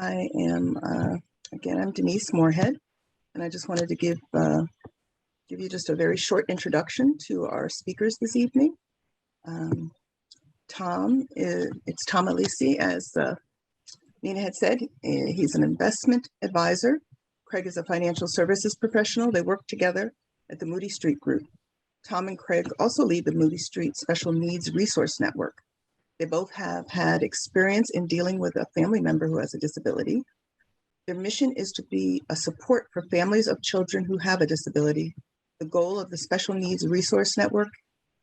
I'm Denise Moorhead, and I just wanted to give you just a very short introduction to our speakers this evening. It's Tom Alisi, as Nina had said. He's an investment advisor. Craig is a financial services professional. They work together at the Moody Street Group. Tom and Craig also lead the Moody Street Special Needs Resource Network. They both have had experience in dealing with a family member who has a disability. Their mission is to be a support for families of children who have a disability. The goal of the Special Needs Resource Network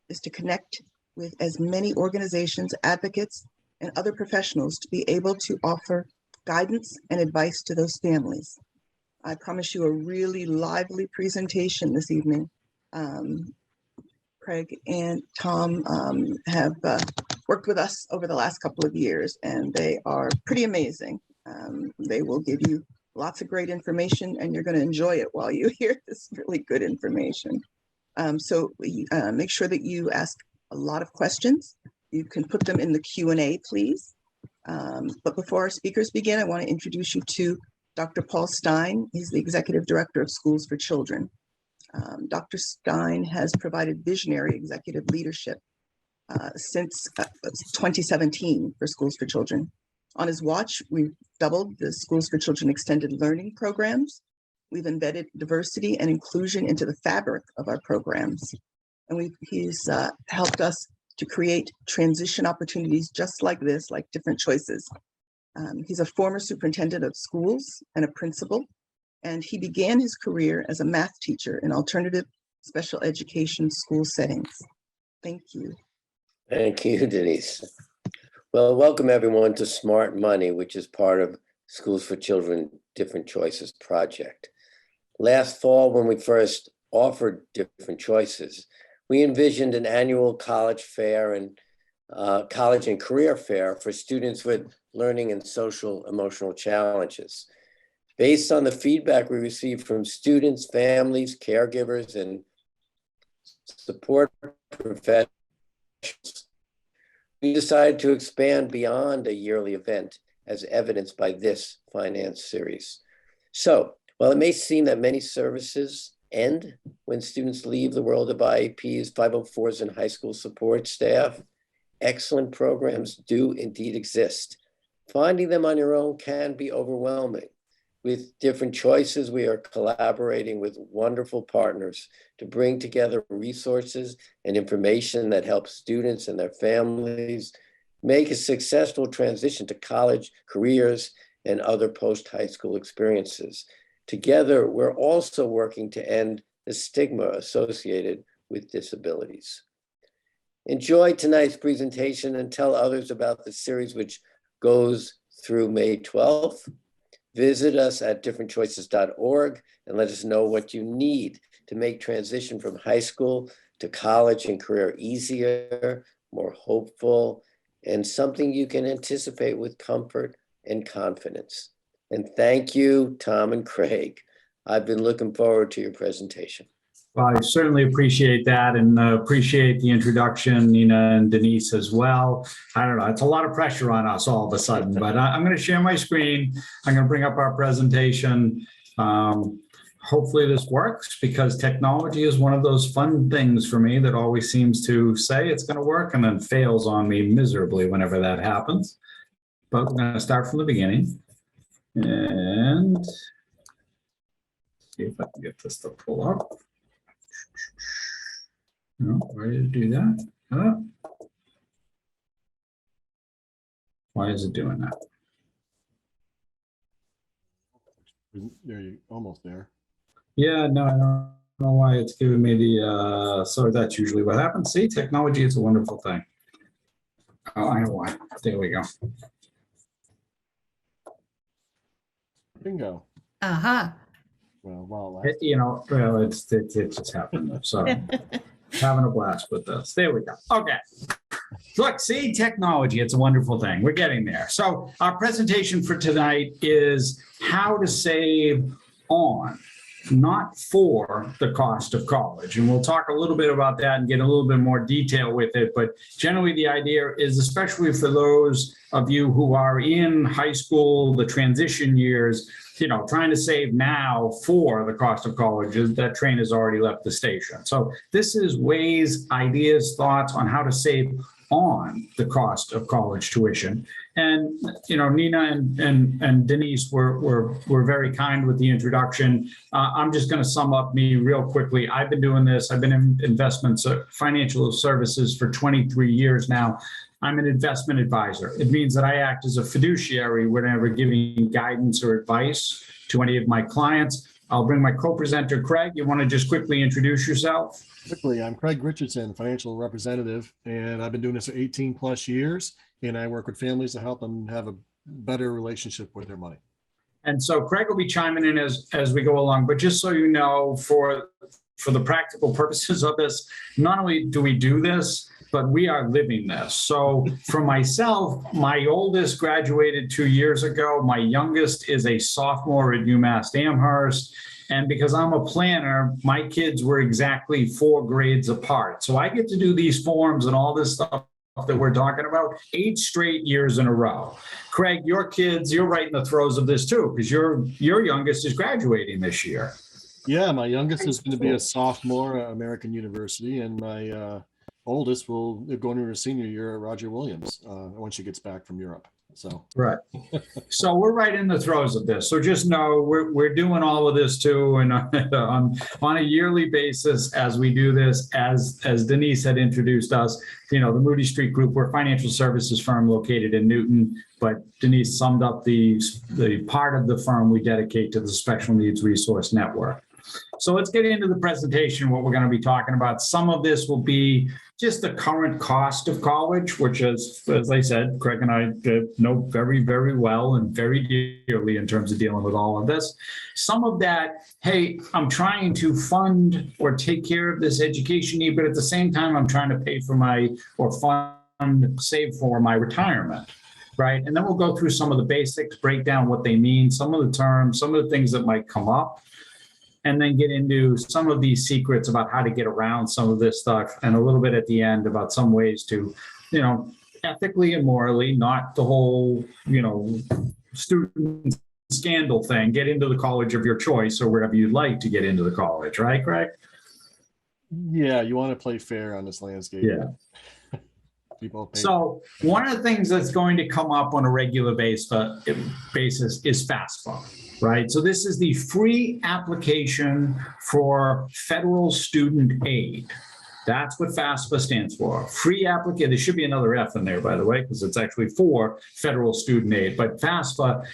is to connect with as many organizations, advocates, and other professionals to be able to offer guidance and advice to those families. I promise you a really lively presentation this evening. Craig and Tom have worked with us over the last couple of years, and they are pretty amazing. They will give you lots of great information, and you're going to enjoy it while you hear this really good information. So make sure that you ask a lot of questions. You can put them in the Q&A, please. But before our speakers begin, I want to introduce you to Dr. Paul Stein. He's the Executive Director of Schools for Children. Dr. Stein has provided visionary executive leadership since 2017 for Schools for Children. On his watch, we've doubled the Schools for Children extended learning programs. We've embedded diversity and inclusion into the fabric of our programs. And he's helped us to create transition opportunities just like this, like different choices. He's a former superintendent of schools and a principal, and he began his career as a math teacher in alternative special education school settings. Thank you. Thank you, Denise. Well, welcome everyone to Smart Money, which is part of Schools for Children Different Choices project. Last fall, when we first offered Different Choices, we envisioned an annual college fair and college and career fair for students with learning and social emotional challenges. Based on the feedback we received from students, families, caregivers, and support professionals, we decided to expand beyond a yearly event as evidenced by this finance series. So, while it may seem that many services end when students leave the world of IEPs, 504s, and high school support staff, excellent programs do indeed exist. Finding them on your own can be overwhelming. With Different Choices, we are collaborating with wonderful partners to bring together resources and information that helps students and their families make a successful transition to college, careers, and other post-high school experiences. Together, we're also working to end the stigma associated with disabilities. Enjoy tonight's presentation and tell others about the series, which goes through May 12th. Visit us at differentchoices.org and let us know what you need to make transition from high school to college and career easier, more hopeful, and something you can anticipate with comfort and confidence. And thank you, Tom and Craig. I've been looking forward to your presentation. Well, I certainly appreciate that, and appreciate the introduction, Nina and Denise as well. I don't know, it's a lot of pressure on us all of a sudden, but I'm going to share my screen. I'm going to bring up our presentation. Hopefully this works, because technology is one of those fun things for me that always seems to say it's going to work and then fails on me miserably whenever that happens. But we're going to start from the beginning and see if I can get this to pull up. No, ready to do that? Why is it doing that? There you almost there. Yeah, no, I don't know why it's giving me the, so that's usually what happens. See, technology is a wonderful thing. Oh, I know why. There we go. Bingo. Uh-huh. Well, Well, it just happened. So having a blast with this. There we go. Okay. Look, see, technology, it's a wonderful thing. We're getting there. So our presentation for tonight is how to save on not for the cost of college. And we'll talk a little bit about that and get a little bit more detail with it. But generally, the idea is, especially for those of you who are in high school, the transition years, trying to save now for the cost of college, that train has already left the station. So this is ways, ideas, thoughts on how to save on the cost of college tuition. And, Nina and Denise were very kind with the introduction. I'm just going to sum up me real quickly. I've been doing this. I've been in investments, financial services for 23 years now. I'm an investment advisor. It means that I act as a fiduciary whenever giving guidance or advice to any of my clients. I'll bring my co-presenter, Craig. You want to just quickly introduce yourself? Quickly, I'm Craig Richardson, financial representative, and I've been doing this for 18 plus years, and I work with families to help them have a better relationship with their money. And so Craig will be chiming in as we go along, but just so you know, for the practical purposes of this, not only do we do this, but we are living this. So for myself, my oldest graduated 2 years ago. My youngest is a sophomore at UMass Amherst. And because I'm a planner, my kids were exactly 4 grades apart. So I get to do these forms and all this stuff that we're talking about 8 straight years in a row. Craig, your kids, you're right in the throes of this too, because your youngest is graduating this year. Yeah, my youngest is going to be a sophomore at American University, and my oldest will go into her senior year at Roger Williams when she gets back from Europe. So right. So we're right in the throes of this. So just know we're doing all of this too, and on a yearly basis as we do this. As Denise had introduced us, the Moody Street Group, we're a financial services firm located in Newton. But Denise summed up the part of the firm we dedicate to the Special Needs Resource Network. So let's get into the presentation, what we're going to be talking about. Some of this will be just the current cost of college, which is, as I said, Craig and I know very, very well and very dearly in terms of dealing with all of this. Some of that, hey, I'm trying to fund or take care of this education need, but at the same time, I'm trying to pay for save for my retirement. Right. And then we'll go through some of the basics, break down what they mean, some of the terms, some of the things that might come up, and then get into some of these secrets about how to get around some of this stuff, and a little bit at the end about some ways to, ethically and morally, not the whole, student scandal thing, get into the college of your choice or wherever you'd like to get into the college. Right, Greg? Yeah, you want to play fair on this landscape. Yeah. So one of the things that's going to come up on a regular basis is FAFSA, right? So this is the free application for federal student aid. That's what FAFSA stands for. Free application. There should be another F in there, by the way, because it's actually for federal student aid. But FAFSA,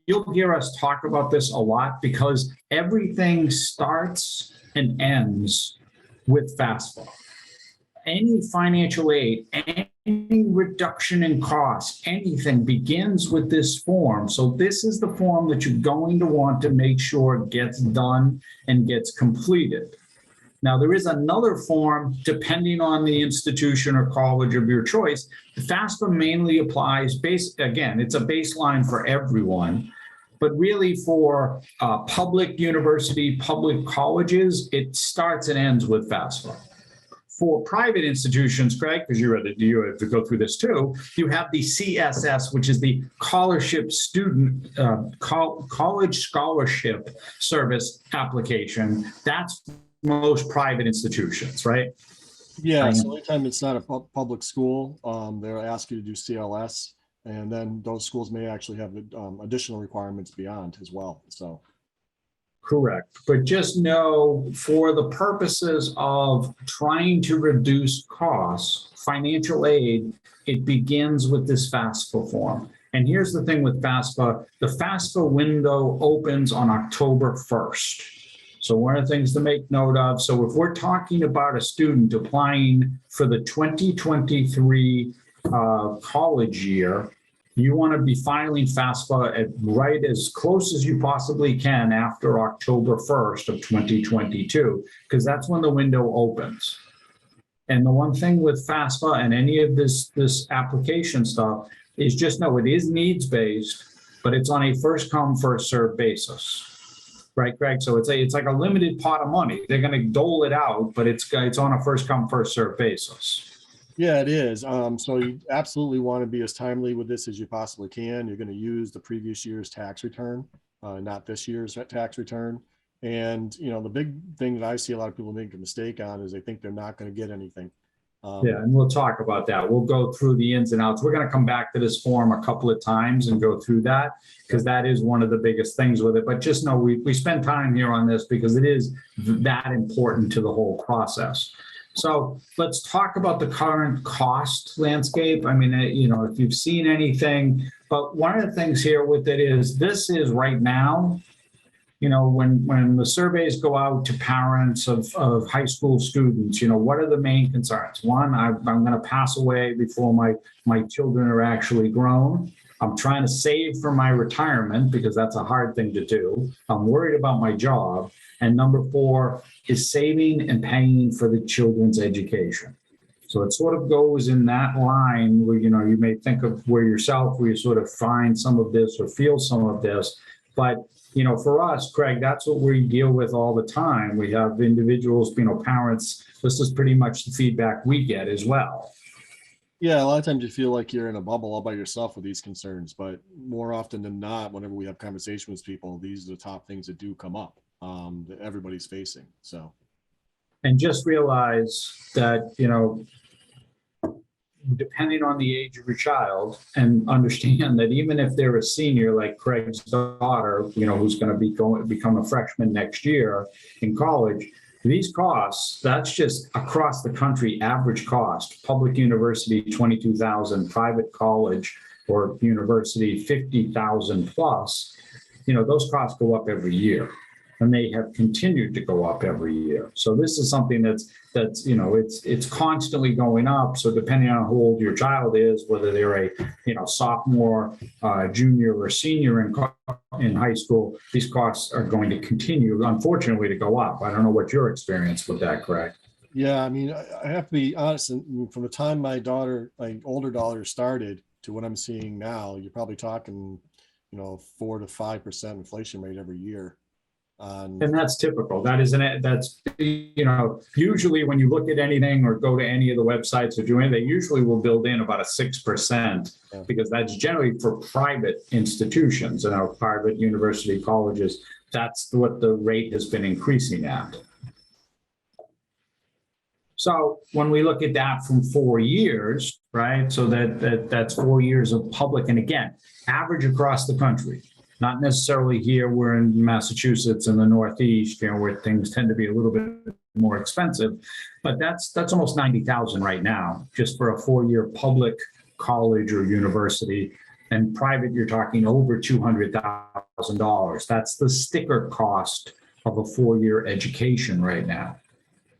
you'll hear us talk about this a lot because everything starts and ends with FAFSA. Any financial aid, any reduction in costs, anything begins with this form. So this is the form that you're going to want to make sure gets done and gets completed. Now, there is another form, depending on the institution or college of your choice. The FAFSA mainly applies, again, it's a baseline for everyone, but really for public university, public colleges, it starts and ends with FAFSA. For private institutions, Craig, because you have to go through this too, you have the CSS, which is the College Scholarship Service application. That's most private institutions, right? Yeah, so anytime it's not a public school, they'll ask you to do CLS, and then those schools may actually have additional requirements beyond as well. So. Correct. But just know, for the purposes of trying to reduce costs, financial aid, it begins with this FAFSA form. And here's the thing with FAFSA. The FAFSA window opens on October 1st. So one of the things to make note of, so if we're talking about a student applying for the 2023 college year, you want to be filing FAFSA right as close as you possibly can after October 1st of 2022, because that's when the window opens. And the one thing with FAFSA and any of this application stuff is just know it is needs-based, but it's on a first-come, first-served basis. right, Greg? So it's like a limited pot of money. They're going to dole it out, but it's on a first come, first served basis. Yeah, it is. So you absolutely want to be as timely with this as you possibly can. You're going to use the previous year's tax return, not this year's tax return. And, you know, the big thing that I see a lot of people make a mistake on is they think they're not going to get anything. Yeah, and we'll talk about that. We'll go through the ins and outs. We're going to come back to this form a couple of times and go through that, because that is one of the biggest things with it. But just know we spend time here on this because it is that important to the whole process. So let's talk about the current cost landscape. I mean, you know, if you've seen anything, but one of the things here with it is this is right now, you know, when the surveys go out to parents of high school students, you know, what are the main concerns? One, I'm going to pass away before my children are actually grown. I'm trying to save for my retirement because that's a hard thing to do. I'm worried about my job. And number 4 is saving and paying for the children's education. So it sort of goes in that line where, you know, you may think of where you sort of find some of this or feel some of this. But, you know, for us, Craig, that's what we deal with all the time. We have individuals, you know, parents. This is pretty much the feedback we get as well. Yeah, a lot of times you feel like you're in a bubble all by yourself with these concerns, but more often than not, whenever we have conversations with people, these are the top things that do come up that everybody's facing. So, and just realize that, you know, depending on the age of your child, and understand that even if they're a senior, like Craig's daughter, you know, who's going to become a freshman next year in college, these costs, that's just across the country, average cost. Public university, $22,000, private college or university, $50,000 plus. You know, those costs go up every year, and they have continued to go up every year. So this is something that's you know, it's constantly going up. So depending on how old your child is, whether they're a, you know, sophomore, junior, or senior in high school, these costs are going to continue, unfortunately, to go up. I don't know what your experience with that, Craig. Yeah, I mean, I have to be honest. From the time my older daughter started to what I'm seeing now, you're probably talking, you know, 4 to 5% inflation rate every year. And that's typical. That's, you know, usually when you look at anything or go to any of the websites or do anything, they usually will build in about a 6%, because that's generally for private institutions and our private university colleges. That's what the rate has been increasing at. So when we look at that from 4 years, right? So that's 4 years of public, and again, average across the country. Not necessarily here, we're in Massachusetts in the Northeast, you know, where things tend to be a little bit more expensive, but that's almost $90,000 right now, just for a 4-year public college or university. And private, you're talking over $200,000. That's the sticker cost of a 4-year education right now.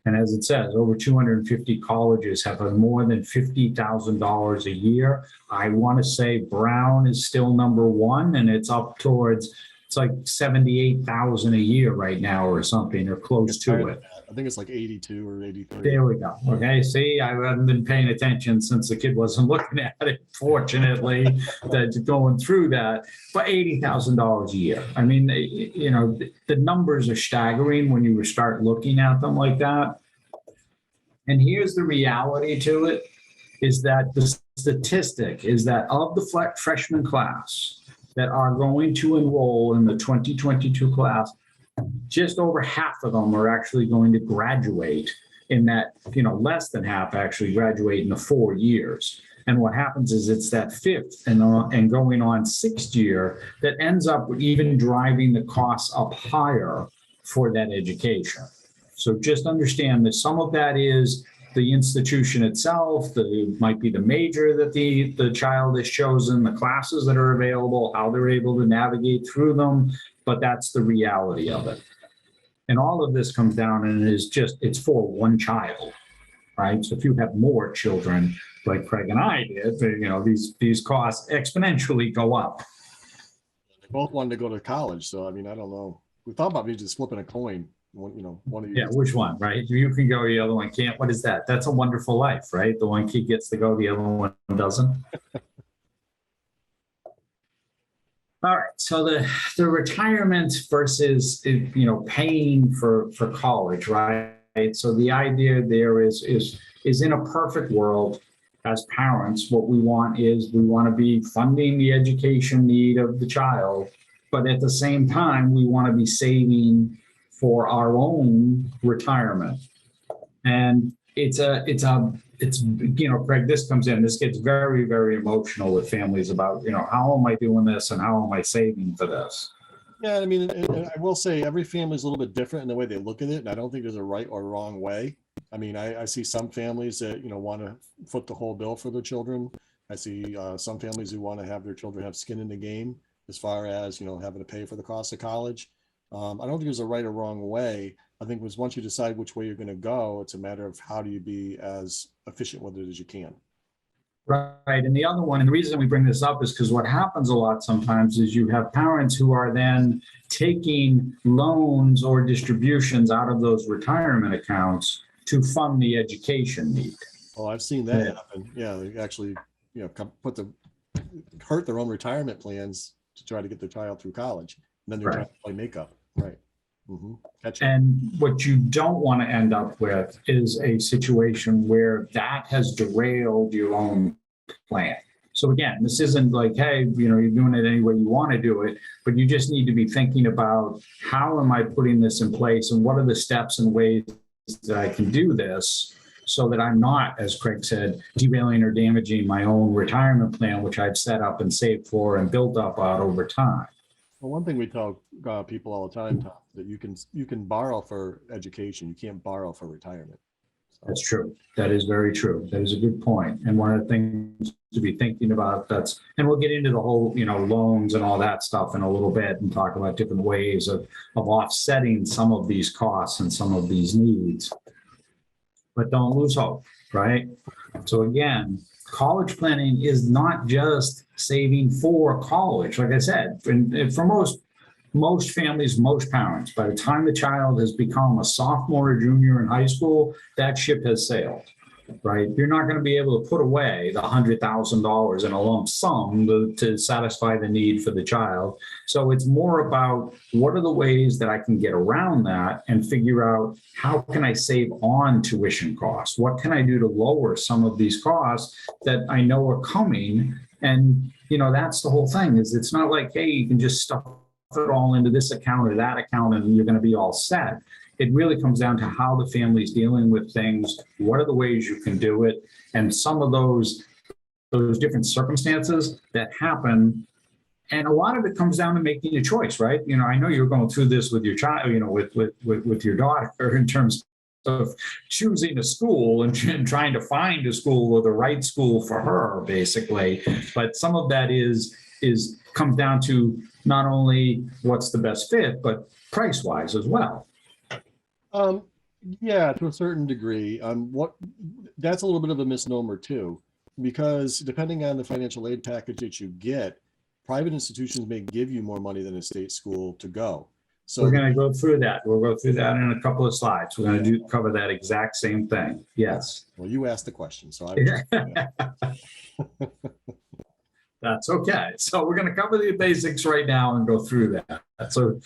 And as it says, over 250 colleges have more than $50,000 a year. I want to say Brown is still number 1, and it's up towards, it's like $78,000 a year right now or something, or close to it. I think it's like 82 or 83. There we go. Okay, see, I haven't been paying attention since the kid wasn't looking at it, fortunately, that going through that, but $80,000 a year. I mean, you know, the numbers are staggering when you start looking at them like that. And here's the reality to it, is that the statistic is that of the freshman class that are going to enroll in the 2022 class, just over half of them are actually going to graduate in that, you know, less than half actually graduate in the 4 years. And what happens is it's that 5th and going on 6th year that ends up even driving the costs up higher for that education. So just understand that some of that is the institution itself, might be the major that the child has chosen, the classes that are available, how they're able to navigate through them, but that's the reality of it. And all of this comes down and it's for one child, right? So if you have more children, like Craig and I did, you know, these costs exponentially go up. They both wanted to go to college, so I mean, I don't know. We thought about maybe just flipping a coin. One of you. Yeah, which one, right? You can go, the other one can't. What is that? That's a Wonderful Life, right? The one kid gets to go, the other one doesn't. All right. So the retirement versus, paying for college, right? So the idea there is in a perfect world, as parents, what we want to be funding the education need of the child, but at the same time, we want to be saving for our own retirement. And it's Craig, this gets very, very emotional with families about, how am I doing this and how am I saving for this? Yeah, I mean, and I will say every family is a little bit different in the way they look at it, and I don't think there's a right or wrong way. I mean, I see some families that, want to foot the whole bill for their children. I see some families who want to have their children have skin in the game as far as, having to pay for the cost of college. I don't think there's a right or wrong way. I think once you decide which way you're going to go, it's a matter of how do you be as efficient with it as you can. Right. And the other one, and the reason we bring this up is because what happens a lot sometimes is you have parents who are then taking loans or distributions out of those retirement accounts to fund the education need. Oh, I've seen that happen. Yeah, they actually, hurt their own retirement plans to try to get their child through college. And then they're trying to play makeup. Right. Mm-hmm. And what you don't want to end up with is a situation where that has derailed your own plan. So again, this isn't like, hey, you're doing it any way you want to do it, but you just need to be thinking about how am I putting this in place and what are the steps and ways that I can do this so that I'm not, as Craig said, derailing or damaging my own retirement plan, which I've set up and saved for and built up out over time. Well, one thing we tell people all the time, Tom, that you can borrow for education. You can't borrow for retirement. So. That's true. That is very true. That is a good point. And one of the things to be thinking about and we'll get into the whole, loans and all that stuff in a little bit and talk about different ways of offsetting some of these costs and some of these needs. But don't lose hope, right? So again, college planning is not just saving for college. Like I said, and for most families, most parents, by the time the child has become a sophomore or junior in high school, that ship has sailed, right? You're not going to be able to put away the $100,000 in a lump sum to satisfy the need for the child. So it's more about what are the ways that I can get around that and figure out how can I save on tuition costs? What can I do to lower some of these costs that I know are coming? And, that's the whole thing is it's not like, hey, you can just stuff it all into this account or that account and you're going to be all set. It really comes down to how the family's dealing with things. What are the ways you can do it? And some of those different circumstances that happen. And a lot of it comes down to making a choice, right? I know you're going through this with your child, with your daughter in terms of choosing a school and trying to find a school or the right school for her, basically. But some of that comes down to not only what's the best fit, but price-wise as well. Yeah, to a certain degree. That's a little bit of a misnomer too, because depending on the financial aid package that you get, private institutions may give you more money than a state school to go. So we're going to go through that. We'll go through that in a couple of slides. We're going to cover that exact same thing. Yes. Well, you asked the question, so That's okay. So we're going to cover the basics right now and go through that. So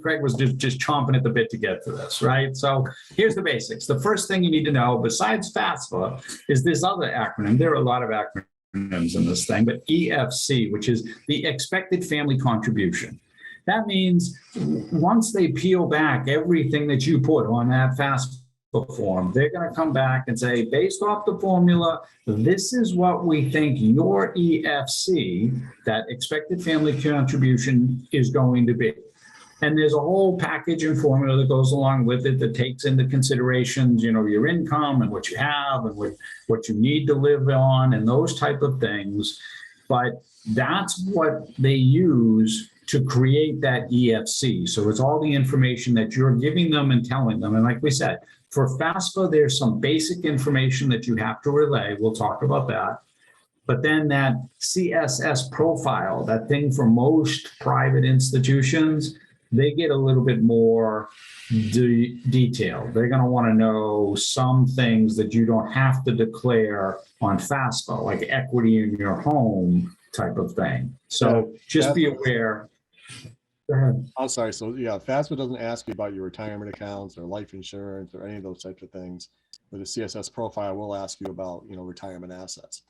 Craig was just chomping at the bit to get to this, right? So here's the basics. The first thing you need to know, besides FAFSA, is this other acronym. There are a lot of acronyms in this thing, but EFC, which is the Expected Family Contribution. That means once they peel back everything that you put on that FAFSA form, they're going to come back and say, based off the formula, this is what we think your EFC, that expected family contribution, is going to be. And there's a whole package and formula that goes along with it that takes into considerations, your income and what you have and what you need to live on and those type of things. But that's what they use to create that EFC. So it's all the information that you're giving them and telling them. And like we said, for FAFSA, there's some basic information that you have to relay. We'll talk about that. But then that CSS profile, that thing for most private institutions, they get a little bit more detailed. They're going to want to know some things that you don't have to declare on FAFSA, like equity in your home type of thing. So just be aware. Go ahead. I'm sorry. So yeah, FAFSA doesn't ask you about your retirement accounts or life insurance or any of those types of things. But the CSS profile will ask you about, retirement assets.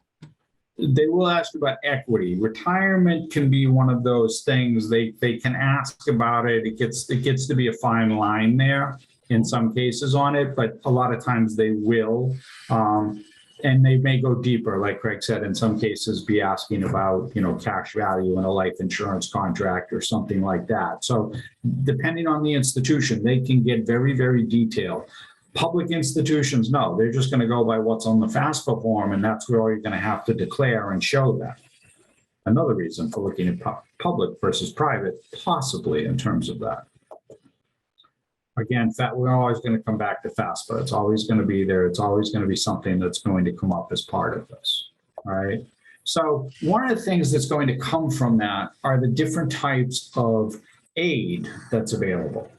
They will ask about equity. Retirement can be one of those things. They can ask about it. It gets to be a fine line there in some cases on it, but a lot of times they will. And they may go deeper, like Craig said, in some cases be asking about, cash value in a life insurance contract or something like that. So depending on the institution, they can get very, very detailed. Public institutions, no, they're just going to go by what's on the FAFSA form, and that's where you're going to have to declare and show that. Another reason for looking at public versus private, possibly in terms of that. Again, we're always going to come back to FAFSA. It's always going to be there. It's always going to be something that's going to come up as part of this. All right. So one of the things that's going to come from that are the different types of aid that's available.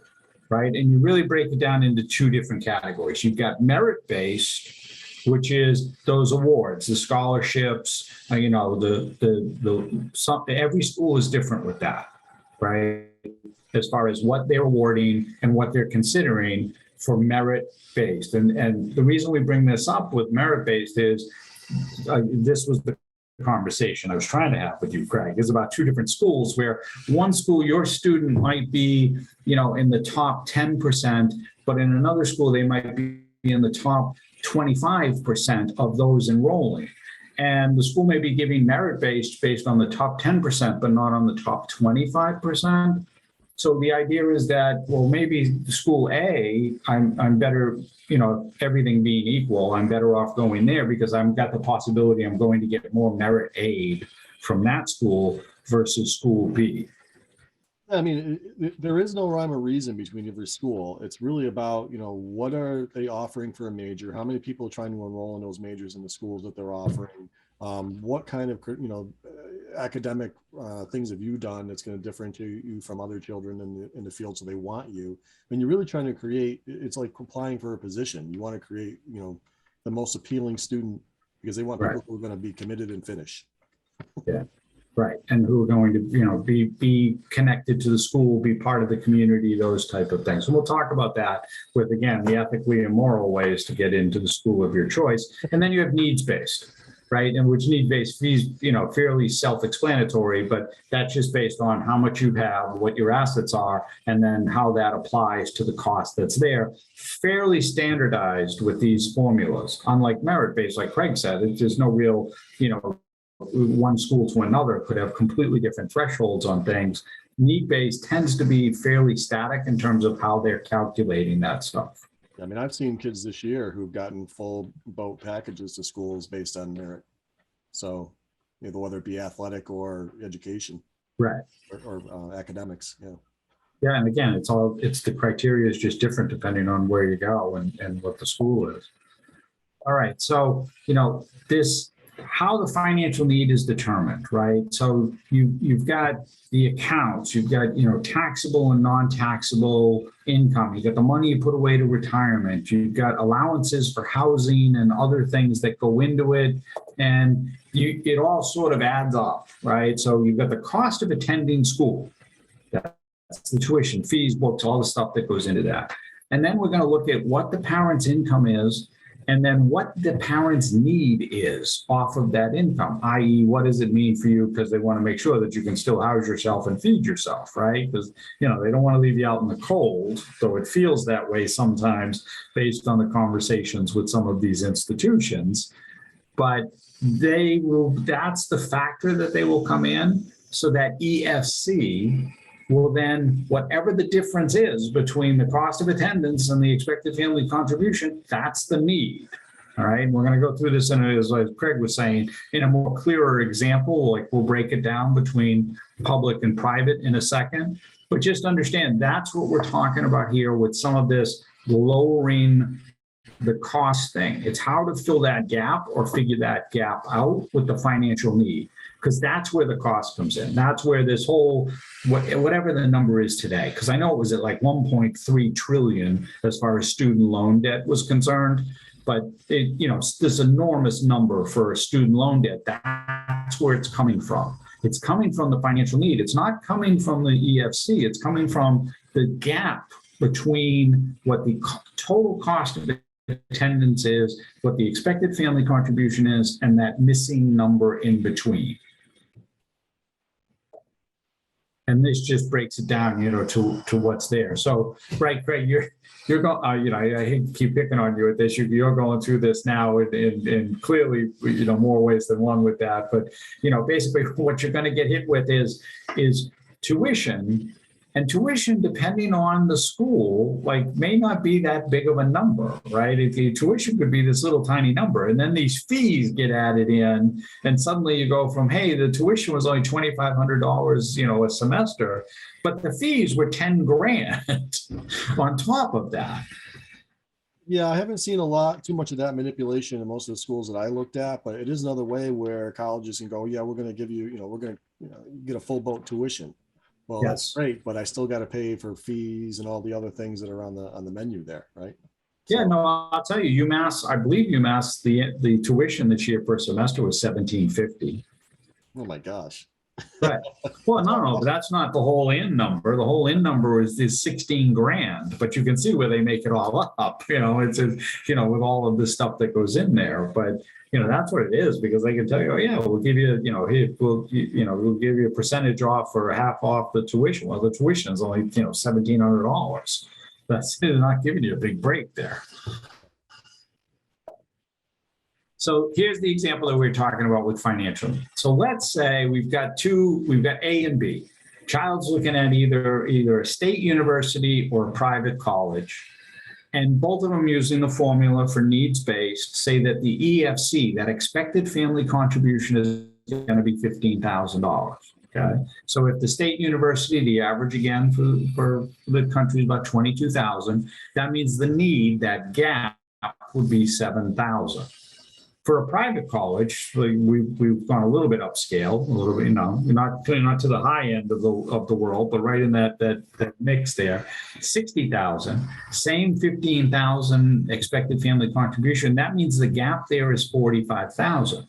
Right. And you really break it down into two different categories. You've got merit-based, which is those awards, the scholarships, every school is different with that, right? As far as what they're awarding and what they're considering for merit-based. And the reason we bring this up with merit-based is this was the conversation I was trying to have with you, Craig, is about two different schools where one school, your student might be, in the top 10%, but in another school, they might be in the top 25% of those enrolling. And the school may be giving merit-based based on the top 10%, but not on the top 25%. So the idea is that, well, maybe school A, I'm better, everything being equal, I'm better off going there because I've got the possibility I'm going to get more merit aid from that school versus school B. I mean, there is no rhyme or reason between every school. It's really about, what are they offering for a major? How many people are trying to enroll in those majors in the schools that they're offering? What kind of, academic things have you done that's going to differentiate you from other children in the field so they want you? When you're really trying to create, it's like applying for a position. You want to create, the most appealing student because they want people who are going to be committed and finish. Yeah. Right. And who are going to, be connected to the school, be part of the community, those type of things. And we'll talk about that with, again, the ethically and moral ways to get into the school of your choice. And then you have needs-based, right? And which need-based fees, fairly self-explanatory, but that's just based on how much you have, what your assets are, and then how that applies to the cost that's there. Fairly standardized with these formulas. Unlike merit-based, like Craig said, there's no real, one school to another could have completely different thresholds on things. Need-based tends to be fairly static in terms of how they're calculating that stuff. I mean, I've seen kids this year who've gotten full boat packages to schools based on merit. So, whether it be athletic or education, right, or academics, Yeah, and again, it's the criteria is just different depending on where you go and what the school is. All right, so how the financial need is determined, right? So you've got the accounts, you've got, taxable and non-taxable income, you got the money you put away to retirement, you've got allowances for housing and other things that go into it. And it all sort of adds up, right? So you've got the cost of attending school. That's the tuition, fees, books, all the stuff that goes into that. And then we're going to look at what the parent's income is, and then what the parent's need is off of that income, i.e. what does it mean for you? Because they want to make sure that you can still house yourself and feed yourself, right? Because, they don't want to leave you out in the cold, though it feels that way sometimes based on the conversations with some of these institutions. But that's the factor that they will come in, so that EFC will then, whatever the difference is between the cost of attendance and the expected family contribution, that's the need. All right. And we're going to go through this as Craig was saying, in a more clearer example, like we'll break it down between public and private in a second. But just understand that's what we're talking about here with some of this lowering the cost thing. It's how to fill that gap or figure that gap out with the financial need. Because that's where the cost comes in. That's where this whole, whatever the number is today, because I know it was at like 1.3 trillion as far as student loan debt was concerned, but this enormous number for student loan debt, that's where it's coming from. It's coming from the financial need. It's not coming from the EFC. It's coming from the gap between what the total cost of attendance is, what the expected family contribution is, and that missing number in between. And this just breaks it down, to what's there. So, right, Craig, you're going, I hate to keep picking on you with this. You're going through this now in clearly, more ways than one with that. But, basically what you're going to get hit with is tuition. And tuition, depending on the school, may not be that big of a number, right? The tuition could be this little tiny number, and then these fees get added in, and suddenly you go from, hey, the tuition was only $2,500, a semester, but the fees were 10 grand on top of that. Yeah, I haven't seen too much of that manipulation in most of the schools that I looked at, but it is another way where colleges can go, yeah, we're going to give you, we're going to get a full boat tuition. Well, Yes. That's great, but I still got to pay for fees and all the other things that are on the menu there, right? Yeah, no, I'll tell you, UMass, I believe UMass, the tuition this year per semester was $1,750. Oh my gosh. Right. Well, no, but that's not the whole in number. The whole in number is 16 grand, but you can see where they make it all up, it's, with all of the stuff that goes in there. But, that's what it is, because they can tell you, oh yeah, we'll give you, we'll give you a percentage off or half off the tuition. Well, the tuition is only, $1,700. That's not giving you a big break there. So here's the example that we're talking about with financial. So let's say we've got A and B. Child's looking at either a state university or a private college, and both of them using the formula for needs-based say that the EFC, that expected family contribution, is going to be $15,000. Okay, so if the state university, the average again for the country is about 22,000, that means the need, that gap, would be 7,000. For a private college, we've gone a little bit upscale, a little bit, not to the high end of the world, but right in that mix there. 60,000, same 15,000 expected family contribution. That means the gap there is 45,000.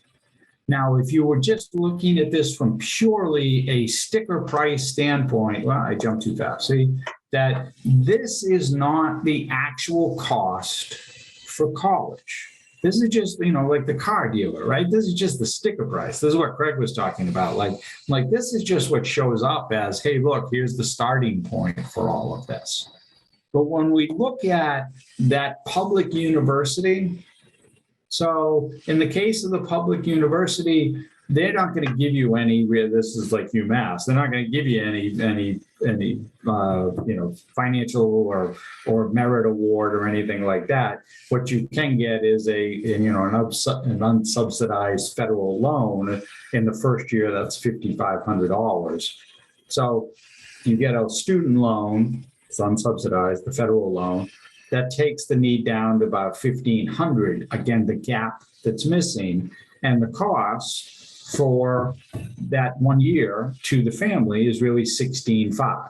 Now, if you were just looking at this from purely a sticker price standpoint, well, I jumped too fast. See that this is not the actual cost for college. This is just, like the car dealer, right? This is just the sticker price. This is what Craig was talking about. Like this is just what shows up as, hey, look, here's the starting point for all of this. But when we look at that public university, so in the case of the public university, they're not going to give you any, this is like UMass, they're not going to give you any financial or merit award or anything like that. What you can get is an unsubsidized federal loan in the first year. That's $5,500. So you get a student loan, it's unsubsidized, the federal loan, that takes the need down to about $1,500. Again, the gap that's missing, and the cost for that 1 year to the family is really $16,500.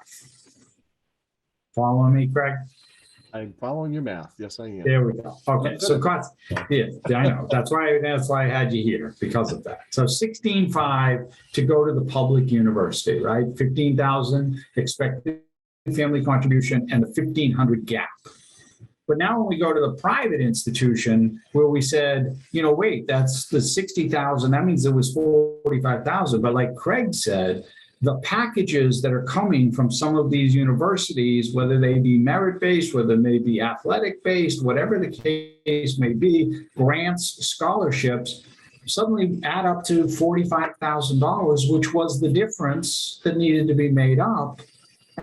Following me, Craig? I'm following your math. Yes, I am. There we go. Okay, so cost, yeah, I know. That's why I had you here, because of that. So $16,500 to go to the public university, right? $15,000 expected family contribution and the $1,500 gap. But now when we go to the private institution where we said, wait, that's the 60,000, that means it was 45,000. But like Craig said, the packages that are coming from some of these universities, whether they be merit-based, whether they be athletic-based, whatever the case may be, grants, scholarships, suddenly add up to $45,000, which was the difference that needed to be made up.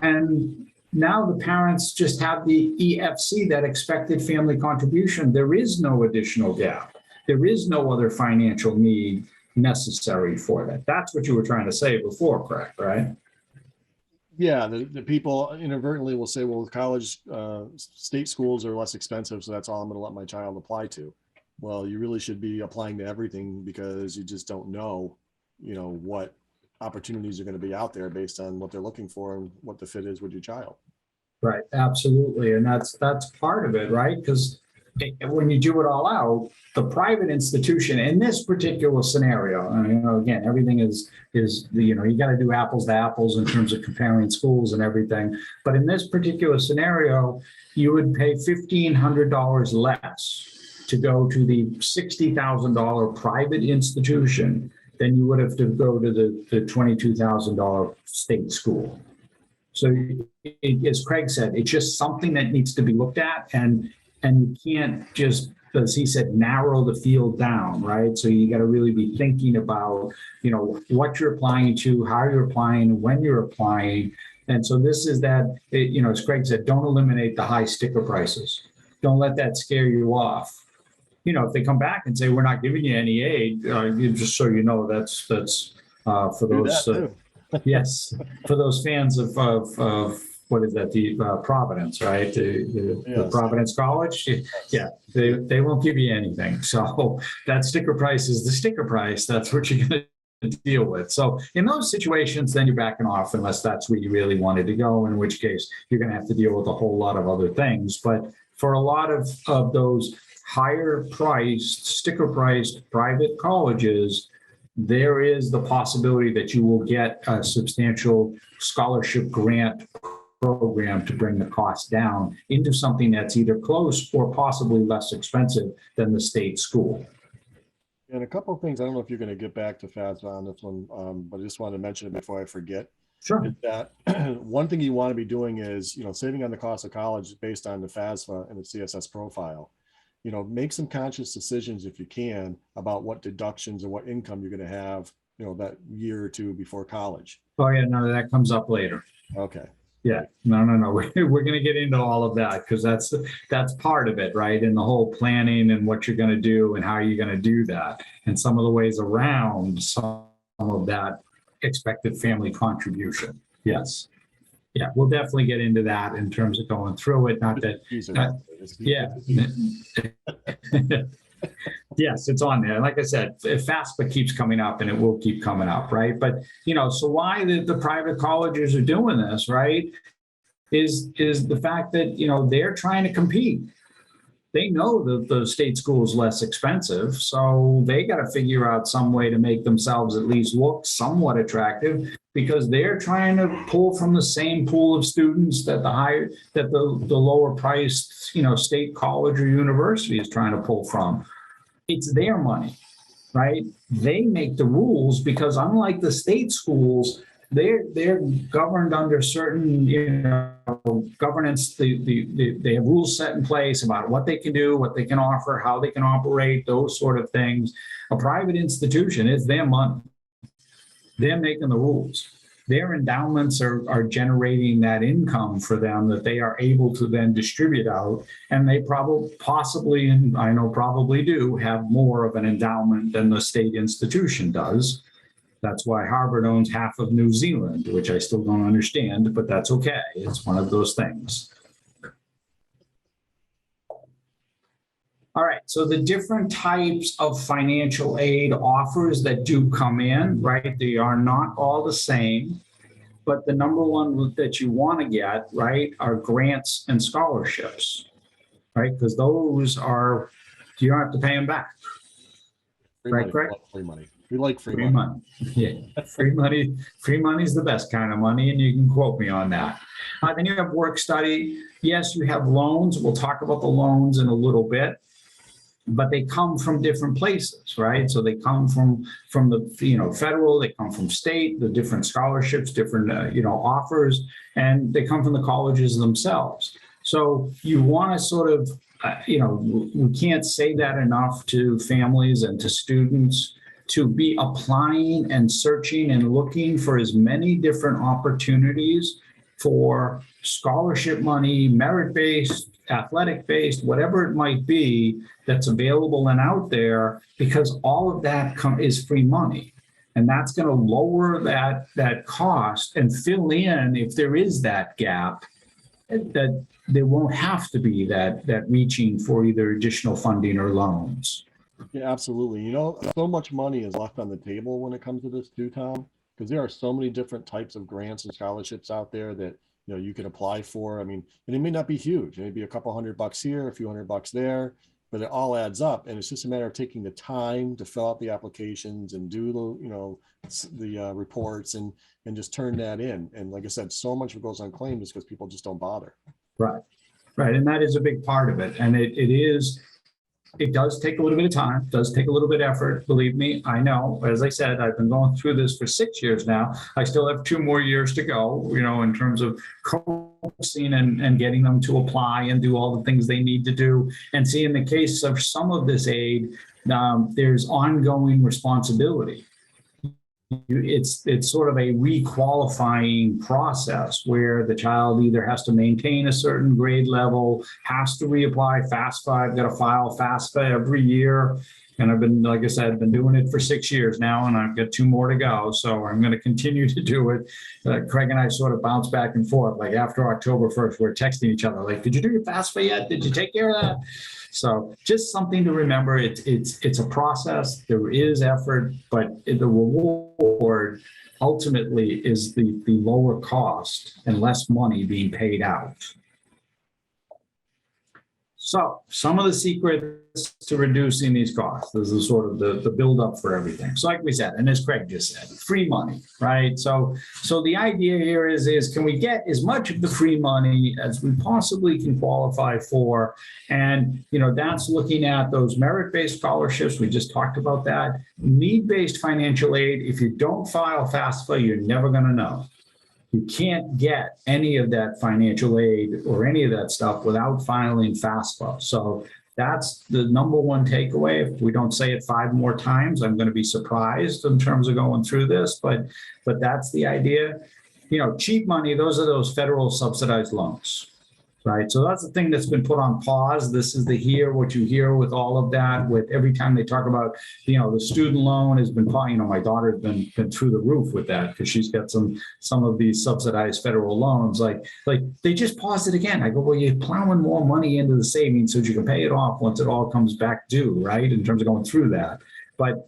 And now the parents just have the EFC, that expected family contribution. There is no additional gap. There is no other financial need necessary for that. That's what you were trying to say before, correct, right? Yeah, the people inadvertently will say, well, college, state schools are less expensive, so that's all I'm going to let my child apply to. Well, you really should be applying to everything, because you just don't know, what opportunities are going to be out there based on what they're looking for and what the fit is with your child. Right, absolutely. And that's part of it, right? Because when you do it all out, the private institution in this particular scenario, and again, everything is you got to do apples to apples in terms of comparing schools and everything. But in this particular scenario, you would pay $1,500 less to go to the $60,000 private institution than you would have to go to the $22,000 state school. So as Craig said, it's just something that needs to be looked at, and you can't just, as he said, narrow the field down, right? So you got to really be thinking about, what you're applying to, how you're applying, when you're applying. And so this is that, as Craig said, don't eliminate the high sticker prices. Don't let that scare you off. If they come back and say, we're not giving you any aid, just so you know, that's for those, yes, for those fans of what is that, the Providence, right? The Providence College. Yeah, they won't give you anything. So that sticker price is the sticker price. That's what you're going to deal with. So in those situations, then you're backing off unless that's where you really wanted to go, in which case you're going to have to deal with a whole lot of other things. But for a lot of those higher priced, sticker priced private colleges, there is the possibility that you will get a substantial scholarship grant program to bring the cost down into something that's either close or possibly less expensive than the state school. And a couple of things, I don't know if you're going to get back to Fafsa on this one, but I just wanted to mention it before I forget. Sure. Is that one thing you want to be doing is, saving on the cost of college based on the FAFSA and the CSS profile. Make some conscious decisions if you can about what deductions or what income you're going to have, that year or two before college. Oh yeah, no, that comes up later. Okay. Yeah, no. We're going to get into all of that because that's part of it, right? And the whole planning and what you're going to do and how you're going to do that, and some of the ways around some of that expected family contribution. Yes. Yeah, we'll definitely get into that in terms of going through it. Not that, yeah. Yes, it's on there. Like I said, FAFSA keeps coming up and it will keep coming up, right? But, so why the private colleges are doing this, right, is the fact that, they're trying to compete. They know that the state school is less expensive, so they got to figure out some way to make themselves at least look somewhat attractive, because they're trying to pull from the same pool of students that the lower priced, state college or university is trying to pull from. It's their money, right? They make the rules because unlike the state schools, they're governed under certain, governance. They have rules set in place about what they can do, what they can offer, how they can operate, those sort of things. A private institution is their money. They're making the rules. Their endowments are generating that income for them that they are able to then distribute out. And they possibly, and I know probably do, have more of an endowment than the state institution does. That's why Harvard owns half of New Zealand, which I still don't understand, but that's okay. It's one of those things. All right, so the different types of financial aid offers that do come in, right, they are not all the same, but the number one that you want to get, right, are grants and scholarships, right, because those are, you don't have to pay them back. Free right, money. Greg? Free money. We like free Free money. money. Yeah, free money. Free money is the best kind of money, and you can quote me on that. Then you have work study. Yes, you have loans. We'll talk about the loans in a little bit, but they come from different places, right? So they come from the federal. They come from state. The different scholarships, different offers, and they come from the colleges themselves. So you want to sort of we can't say that enough to families and to students, to be applying and searching and looking for as many different opportunities for scholarship money, merit-based, athletic-based, whatever it might be that's available and out there, because all of that is free money. And that's going to lower that cost and fill in, if there is that gap, that there won't have to be that reaching for either additional funding or loans. Yeah, absolutely. So much money is left on the table when it comes to this too, Tom, because there are so many different types of grants and scholarships out there that, you can apply for. I mean, and it may not be huge. It may be a couple $100 here, a few $100 there, but it all adds up. And it's just a matter of taking the time to fill out the applications and do the reports and just turn that in. And like I said, so much of it goes unclaimed is because people just don't bother. Right. Right. And that is a big part of it. And it does take a little bit of time, does take a little bit of effort. Believe me, I know. As I said, I've been going through this for 6 years now. I still have 2 more years to go, in terms of coaxing and getting them to apply and do all the things they need to do. And see, in the case of some of this aid, there's ongoing responsibility. It's sort of a requalifying process where the child either has to maintain a certain grade level, has to reapply FAFSA. I've got to file FAFSA every year. And I've been, like I said, been doing it for 6 years now, and I've got 2 more to go. So I'm going to continue to do it. Craig and I sort of bounce back and forth. Like after October 1st, we're texting each other like, did you do your FAFSA yet? Did you take care of that? So just something to remember. It's a process. There is effort, but the reward ultimately is the lower cost and less money being paid out. So some of the secrets to reducing these costs, this is sort of the buildup for everything. So like we said, and as Craig just said, free money, right? So the idea here is can we get as much of the free money as we possibly can qualify for? And, that's looking at those merit-based scholarships. We just talked about that. Need-based financial aid, if you don't file FAFSA, you're never going to know. You can't get any of that financial aid or any of that stuff without filing FAFSA. So that's the number one takeaway. If we don't say it 5 more times, I'm going to be surprised in terms of going through this, but that's the idea. Cheap money, those are those federal subsidized loans, right? So that's the thing that's been put on pause. This is what you hear with all of that, with every time they talk about, the student loan has been, my daughter's been through the roof with that because she's got some of these subsidized federal loans. Like they just paused it again. I go, well, you're plowing more money into the savings so that you can pay it off once it all comes back due, right? In terms of going through that. But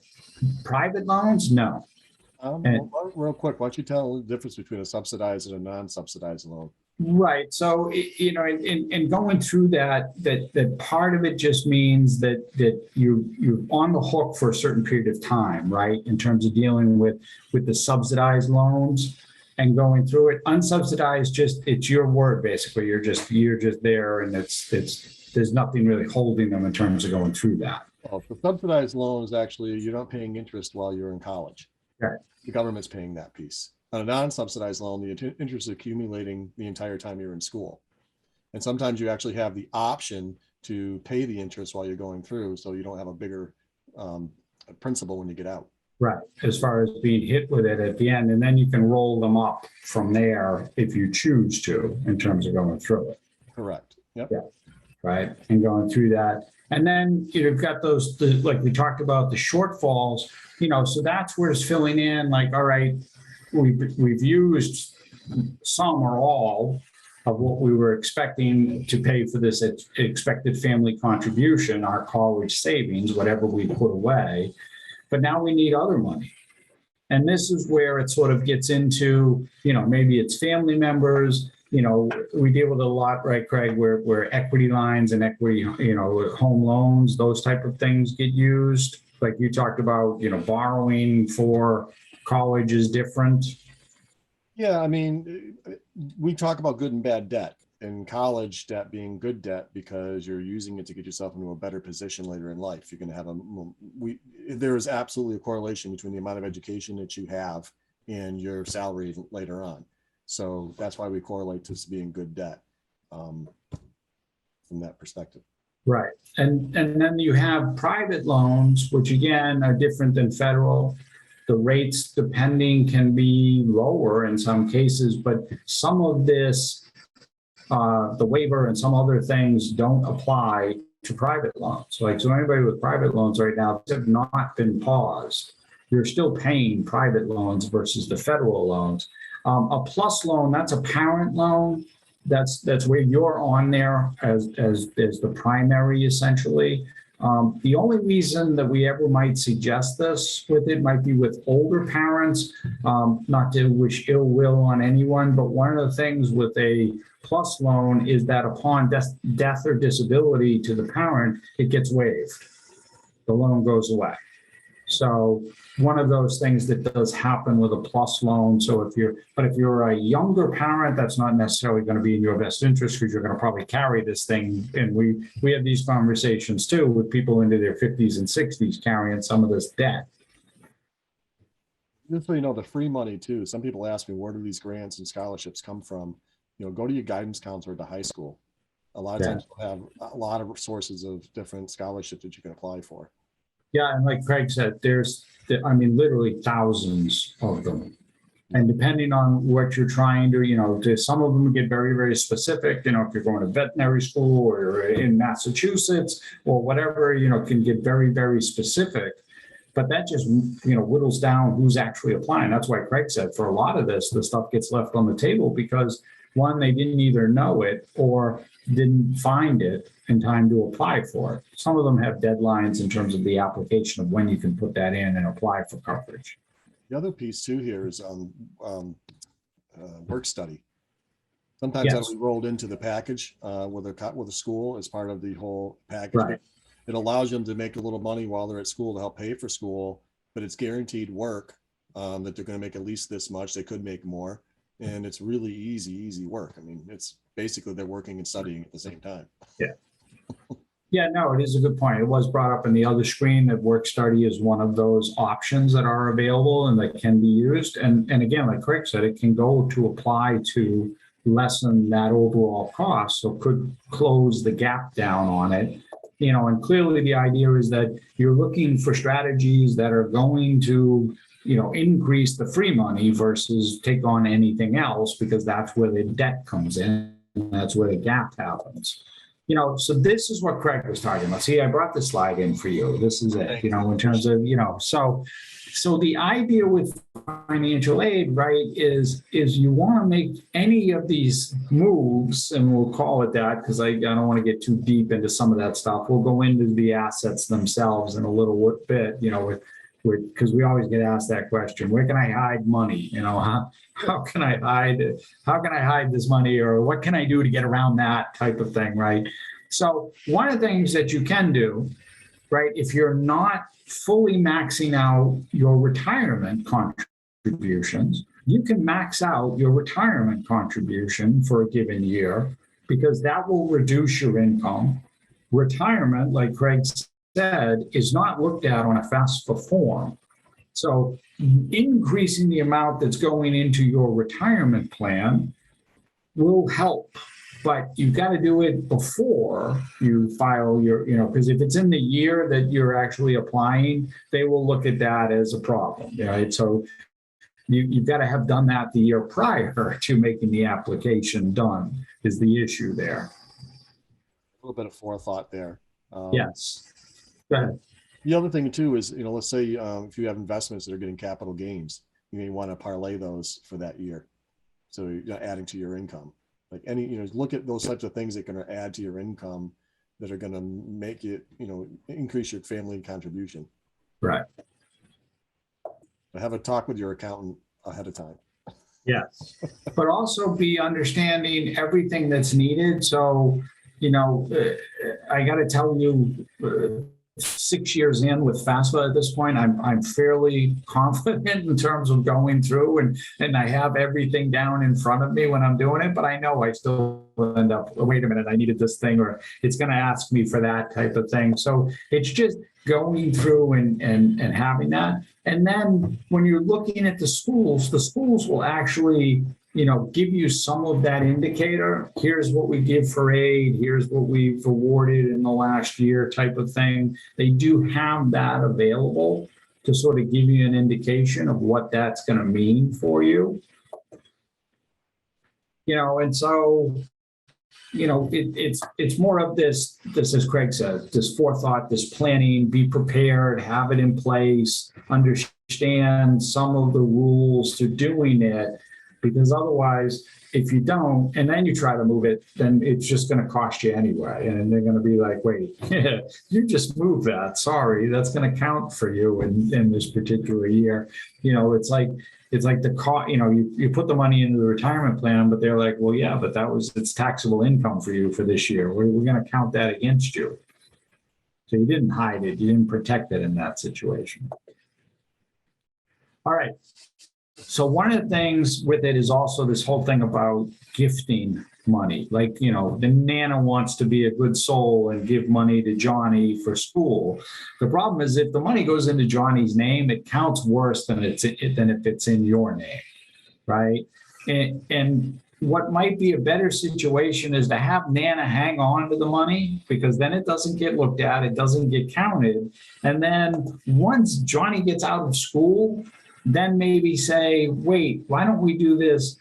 private loans, no. Real quick, why don't you tell the difference between a subsidized and a non-subsidized loan? Right. So, in going through that part of it just means that you're on the hook for a certain period of time, right? In terms of dealing with the subsidized loans and going through it. Unsubsidized, it's your word, basically. You're just there, and there's nothing really holding them in terms of going through that. Well, for subsidized loans, actually, you're not paying interest while you're in college. Right. The government's paying that piece. On a non-subsidized loan, the interest is accumulating the entire time you're in school. And sometimes you actually have the option to pay the interest while you're going through, so you don't have a bigger principal when you get out. Right, as far as being hit with it at the end, and then you can roll them up from there if you choose to, in terms of going through it. Correct. Yep. Yeah. Right, and going through that. And then you've got like we talked about, the shortfalls, so that's where it's filling in, like, all right, we've used some or all of what we were expecting to pay for this expected family contribution, our college savings, whatever we put away. But now we need other money. And this is where it sort of gets into, maybe it's family members. We deal with a lot, right, Craig, where equity lines and equity, home loans, those type of things get used. Like you talked about, borrowing for college is different. Yeah, I mean, we talk about good and bad debt. In college, debt being good debt because you're using it to get yourself into a better position later in life. You're going to have there is absolutely a correlation between the amount of education that you have and your salary later on. So that's why we correlate to being good debt from that perspective. Right. And then you have private loans, which again are different than federal. The rates, depending, can be lower in some cases, but some of this, the waiver and some other things don't apply to private loans. So anybody with private loans right now have not been paused. You're still paying private loans versus the federal loans. A plus loan, that's a parent loan. That's where you're on there as the primary, essentially. The only reason that we ever might suggest this with it might be with older parents, not to wish ill will on anyone, but one of the things with a plus loan is that upon death or disability to the parent, it gets waived. The loan goes away. So one of those things that does happen with a plus loan. So if you're a younger parent, that's not necessarily going to be in your best interest because you're going to probably carry this thing. And we have these conversations too with people into their 50s and 60s carrying some of this debt. Just so you know, the free money too. Some people ask me, where do these grants and scholarships come from? Go to your guidance counselor at the high school. A lot of times you'll have a lot of sources of different scholarships that you can apply for. Yeah, and like Craig said, there's literally thousands of them. And depending on what you're trying to, some of them get very, very specific. If you're going to veterinary school or in Massachusetts or whatever, can get very, very specific. But that just, whittles down who's actually applying. That's why Craig said for a lot of this, the stuff gets left on the table because one, they didn't either know it or didn't find it in time to apply for it. Some of them have deadlines in terms of the application of when you can put that in and apply for coverage. The other piece too here is work study. Sometimes that'll be rolled into the package with a school as part of the whole package. Right. It allows them to make a little money while they're at school to help pay for school, but it's guaranteed work that they're going to make at least this much. They could make more. And it's really easy work. I mean, it's basically they're working and studying at the same time. Yeah. Yeah, no, it is a good point. It was brought up in the other screen that work study is one of those options that are available and that can be used. And again, like Craig said, it can go to apply to lessen that overall cost. So could close the gap down on it. And clearly the idea is that you're looking for strategies that are going to increase the free money versus take on anything else, because that's where the debt comes in. And that's where the gap happens. So this is what Craig was talking about. See, I brought the slide in for you. This is it, in terms of, so the idea with financial aid, right, is you want to make any of these moves, and we'll call it that because I don't want to get too deep into some of that stuff. We'll go into the assets themselves in a little bit, because we always get asked that question: where can I hide money? How can I hide this money, or what can I do to get around that type of thing, right? So one of the things that you can do, right, if you're not fully maxing out your retirement contributions, you can max out your retirement contribution for a given year, because that will reduce your income. Retirement, like Craig said, is not looked at on a FAFSA form. So increasing the amount that's going into your retirement plan will help, but you've got to do it before you file your, because if it's in the year that you're actually applying, they will look at that as a problem, right? So you've got to have done that the year prior to making the application done is the issue there. A little bit of forethought there. Yes. Go ahead. The other thing too is, let's say if you have investments that are getting capital gains, you may want to parlay those for that year. So you're adding to your income. Like look at those types of things that are going to add to your income that are going to make it, increase your family contribution. Right. Have a talk with your accountant ahead of time. Yes. But also be understanding everything that's needed. So, I got to tell you, 6 years in with FAFSA at this point, I'm fairly confident in terms of going through and I have everything down in front of me when I'm doing it, but I know I still end up, wait a minute, I needed this thing, or it's going to ask me for that type of thing. So it's just going through and having that. And then when you're looking at the schools will actually give you some of that indicator. Here's what we give for aid. Here's what we've awarded in the last year type of thing. They do have that available to sort of give you an indication of what that's going to mean for you. And so, it's more of this, as Craig said, this forethought, this planning, be prepared, have it in place, understand some of the rules to doing it. Because otherwise, if you don't, and then you try to move it, then it's just going to cost you anyway. And they're going to be like, wait, you just moved that. Sorry, that's going to count for you in this particular year. You know, it's like the cost, you know, you put the money into the retirement plan, but they're like, well, yeah, but it's taxable income for you for this year. We're going to count that against you. So you didn't hide it. You didn't protect it in that situation. All right. So one of the things with it is also this whole thing about gifting money. Like, you know, the Nana wants to be a good soul and give money to Johnny for school. The problem is if the money goes into Johnny's name, it counts worse than if it's in your name, right? And what might be a better situation is to have Nana hang on to the money, because then it doesn't get looked at, it doesn't get counted. And then once Johnny gets out of school, then maybe say, wait, why don't we do this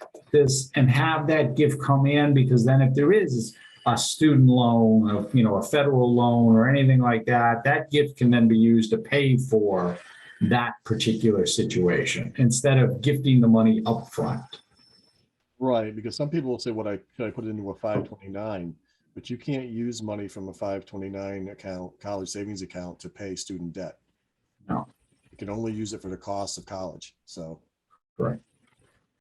and have that gift come in? Because then if there is a student loan, a federal loan or anything like that, that gift can then be used to pay for that particular situation instead of gifting the money up front. Right, because some people will say, "What could I put it into a 529?" But you can't use money from a 529 account, college savings account, to pay student debt. No. You can only use it for the cost of college. So, right.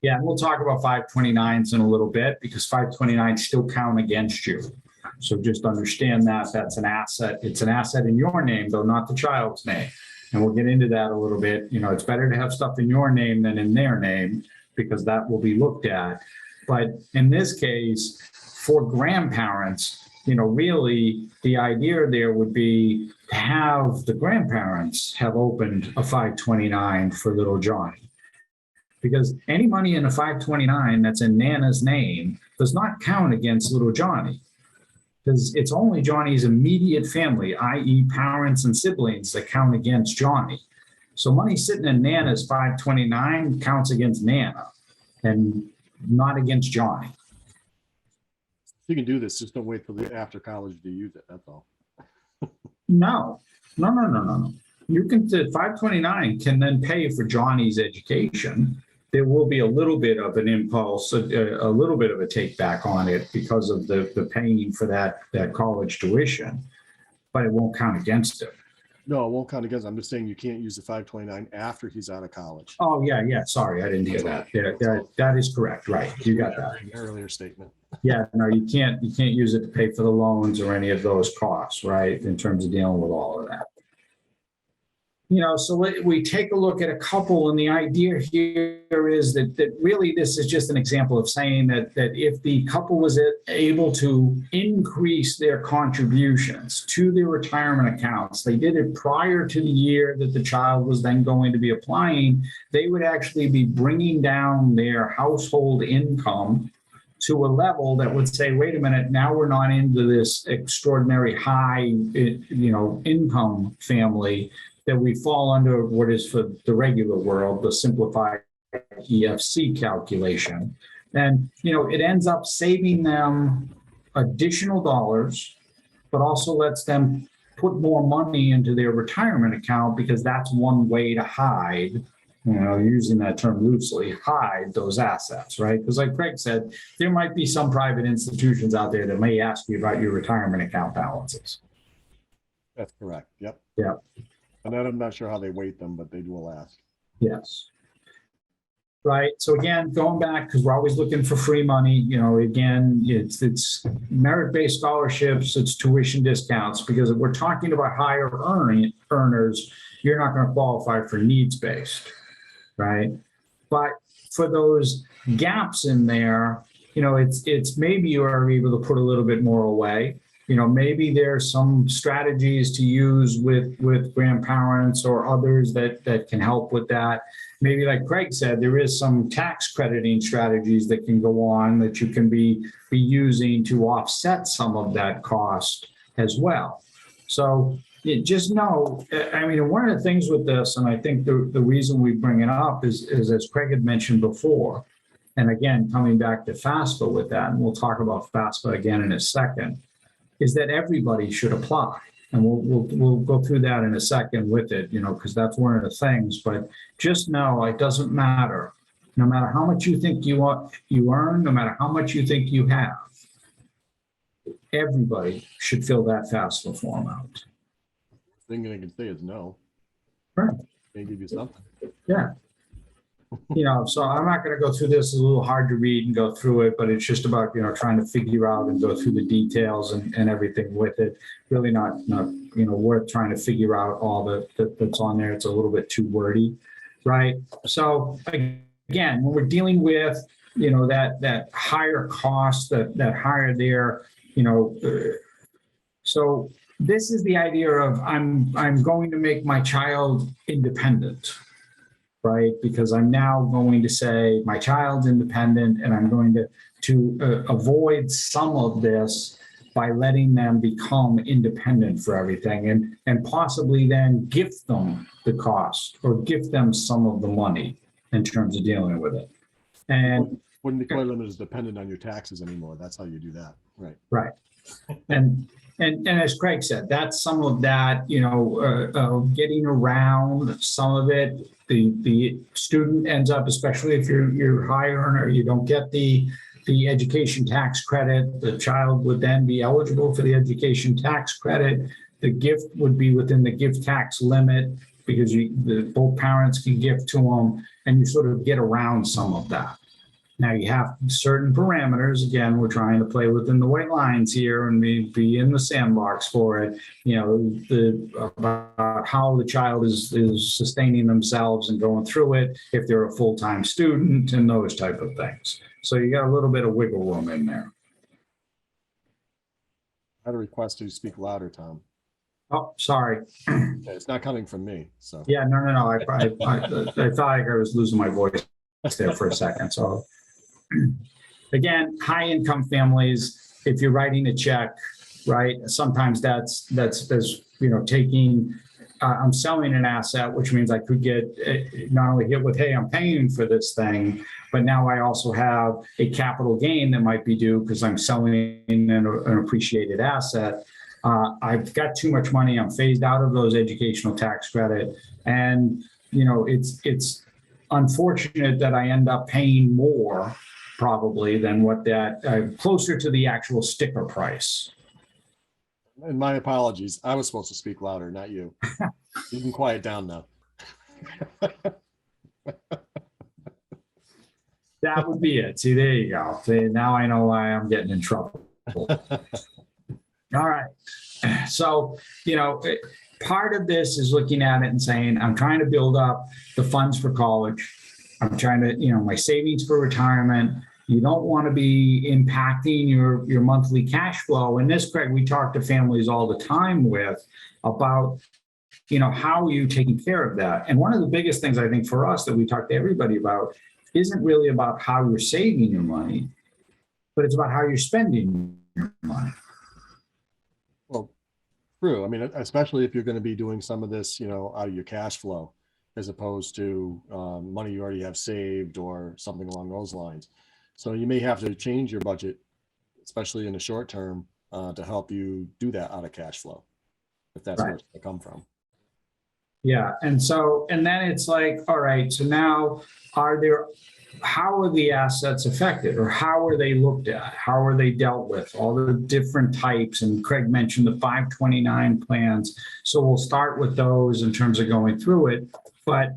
Yeah, and we'll talk about 529s in a little bit, because 529s still count against you. So just understand that that's an asset. It's an asset in your name, though not the child's name. And we'll get into that a little bit. You know, it's better to have stuff in your name than in their name, because that will be looked at. But in this case, for grandparents, really the idea there would be to have the grandparents have opened a 529 for little Johnny. Because any money in a 529 that's in Nana's name does not count against little Johnny. Because it's only Johnny's immediate family, i.e. parents and siblings, that count against Johnny. So money sitting in Nana's 529 counts against Nana and not against Johnny. You can do this, just don't wait till after college to use it, that's all. No. You can, 529 can then pay for Johnny's education. There will be a little bit of an impulse, a little bit of a take back on it because of the paying for that college tuition, but it won't count against it. No, it won't count against. I'm just saying you can't use the 529 after he's out of college. Oh, yeah. Sorry, I didn't hear that. Yeah, that is correct. Right. You got that. An earlier statement. Yeah, no, you can't use it to pay for the loans or any of those costs, right? In terms of dealing with all of that. So we take a look at a couple, and the idea here is that really this is just an example of saying that if the couple was able to increase their contributions to their retirement accounts, they did it prior to the year that the child was then going to be applying, they would actually be bringing down their household income to a level that would say, wait a minute, now we're not into this extraordinary high, income family, that we fall under what is for the regular world, the simplified EFC calculation. And, it ends up saving them additional dollars, but also lets them put more money into their retirement account, because that's one way to hide, using that term loosely, hide those assets, right? Because like Craig said, there might be some private institutions out there that may ask you about your retirement account balances. That's correct. Yep. Yeah. And I'm not sure how they weight them, but they will ask. Yes. Right. So again, going back, because we're always looking for free money, again, it's merit-based scholarships, it's tuition discounts, because if we're talking about higher earners, you're not going to qualify for needs-based, right? But for those gaps in there, it's maybe you are able to put a little bit more away. Maybe there's some strategies to use with grandparents or others that can help with that. Maybe like Craig said, there is some tax crediting strategies that can go on that you can be using to offset some of that cost as well. So just know, one of the things with this, and I think the reason we bring it up is as Craig had mentioned before, and again, coming back to FAFSA with that, and we'll talk about FAFSA again in a second, is that everybody should apply. And we'll go through that in a second with it, because that's one of the things. But just know it doesn't matter. no matter how much you think you earn, no matter how much you think you have, everybody should fill that FAFSA form out. Thing I can say is no. Right. They give you something. Yeah. So I'm not going to go through this. It's a little hard to read and go through it, but it's just about, trying to figure out and go through the details and everything with it. Really not worth trying to figure out all that's on there. It's a little bit too wordy, right? So again, when we're dealing with, that higher cost, that higher there, so this is the idea of I'm going to make my child independent, right? Because I'm now going to say my child's independent, and I'm going to avoid some of this by letting them become independent for everything, and possibly then gift them the cost or gift them some of the money in terms of dealing with it. And wouldn't declare them as dependent on your taxes anymore. That's how you do that, right? Right. And as Craig said, that's some of that, getting around some of it. The student ends up, especially if you're high earner, you don't get the education tax credit. The child would then be eligible for the education tax credit. The gift would be within the gift tax limit because both parents can gift to them, and you sort of get around some of that. Now you have certain parameters. Again, we're trying to play within the white lines here and be in the sandbox for it. About how the child is sustaining themselves and going through it, if they're a full-time student and those type of things. So you got a little bit of wiggle room in there. I had a request to speak louder, Tom. Oh, sorry. Okay, it's not coming from me. So Yeah, no. I thought I was losing my voice there for a second. So. Again, high income families, if you're writing a check, right, sometimes that's taking, I'm selling an asset, which means I could get not only hit with, hey, I'm paying for this thing, but now I also have a capital gain that might be due because I'm selling an appreciated asset. I've got too much money. I'm phased out of those educational tax credit. And, it's unfortunate that I end up paying more probably than what that closer to the actual sticker price. And my apologies. I was supposed to speak louder, not you. You can quiet down now. That would be it. See, there you go. See, now I know why I'm getting in trouble. All right. So, part of this is looking at it and saying, I'm trying to build up the funds for college. I'm trying to, my savings for retirement. You don't want to be impacting your monthly cash flow. And this, Craig, we talk to families all the time with about, how are you taking care of that? And one of the biggest things I think for us that we talk to everybody about isn't really about how you're saving your money, but it's about how you're spending your money. Well, true. I mean, especially if you're going to be doing some of this, out of your cash flow, as opposed to money you already have saved or something along those lines. So you may have to change your budget, especially in the short term, to help you do that out of cash flow, if that's where it's going to come from. Yeah. And then it's like, all right, so now how are the assets affected, or how are they looked at? How are they dealt with? All the different types. And Craig mentioned the 529 plans. So we'll start with those in terms of going through it. But,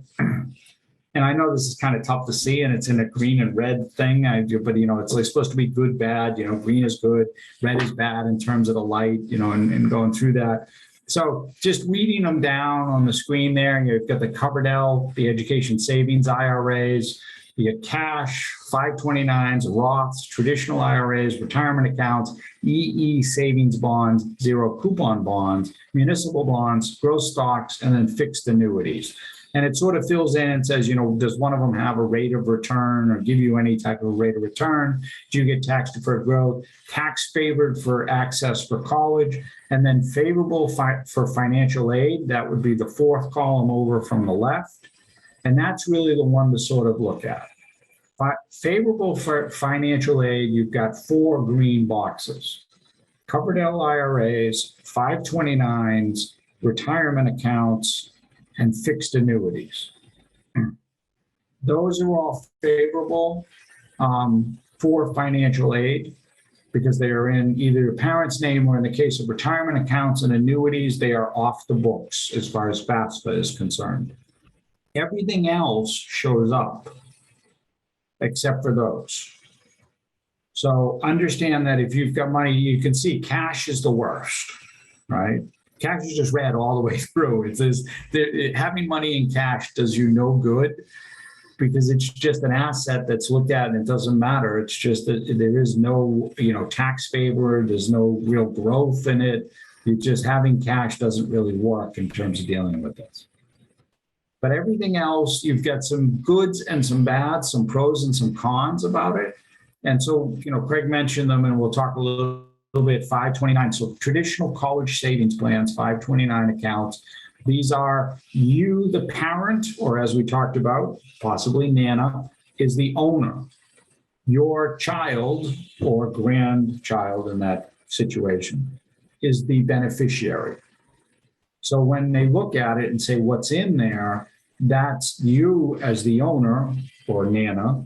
and I know this is kind of tough to see, and it's in a green and red thing, but it's like supposed to be good, bad, green is good, red is bad in terms of the light, and going through that. So just reading them down on the screen there, you've got the Coverdale, the education savings IRAs, you get cash, 529s, Roths, traditional IRAs, retirement accounts, EE savings bonds, zero coupon bonds, municipal bonds, growth stocks, and then fixed annuities. And it sort of fills in and says, does one of them have a rate of return or give you any type of rate of return? Do you get tax deferred growth, tax favored for access for college, and then favorable for financial aid? That would be the fourth column over from the left. And that's really the one to sort of look at. Favorable for financial aid, you've got 4 green boxes: Coverdale IRAs, 529s, retirement accounts, and fixed annuities. Those are all favorable for financial aid because they are in either your parent's name or in the case of retirement accounts and annuities, they are off the books as far as Fafsa is concerned. Everything else shows up except for those. So understand that if you've got money, you can see cash is the worst, right? Cash is just red all the way through. It says having money in cash does you no good because it's just an asset that's looked at and it doesn't matter. It's just that there is no, tax favor. There's no real growth in it. It's just having cash doesn't really work in terms of dealing with this. But everything else, you've got some goods and some bads, some pros and some cons about it. And so, Craig mentioned them and we'll talk a little bit, 529. So traditional college savings plans, 529 accounts. These are you, the parent, or as we talked about, possibly Nana, is the owner. Your child or grandchild in that situation is the beneficiary. So when they look at it and say what's in there, that's you as the owner or Nana,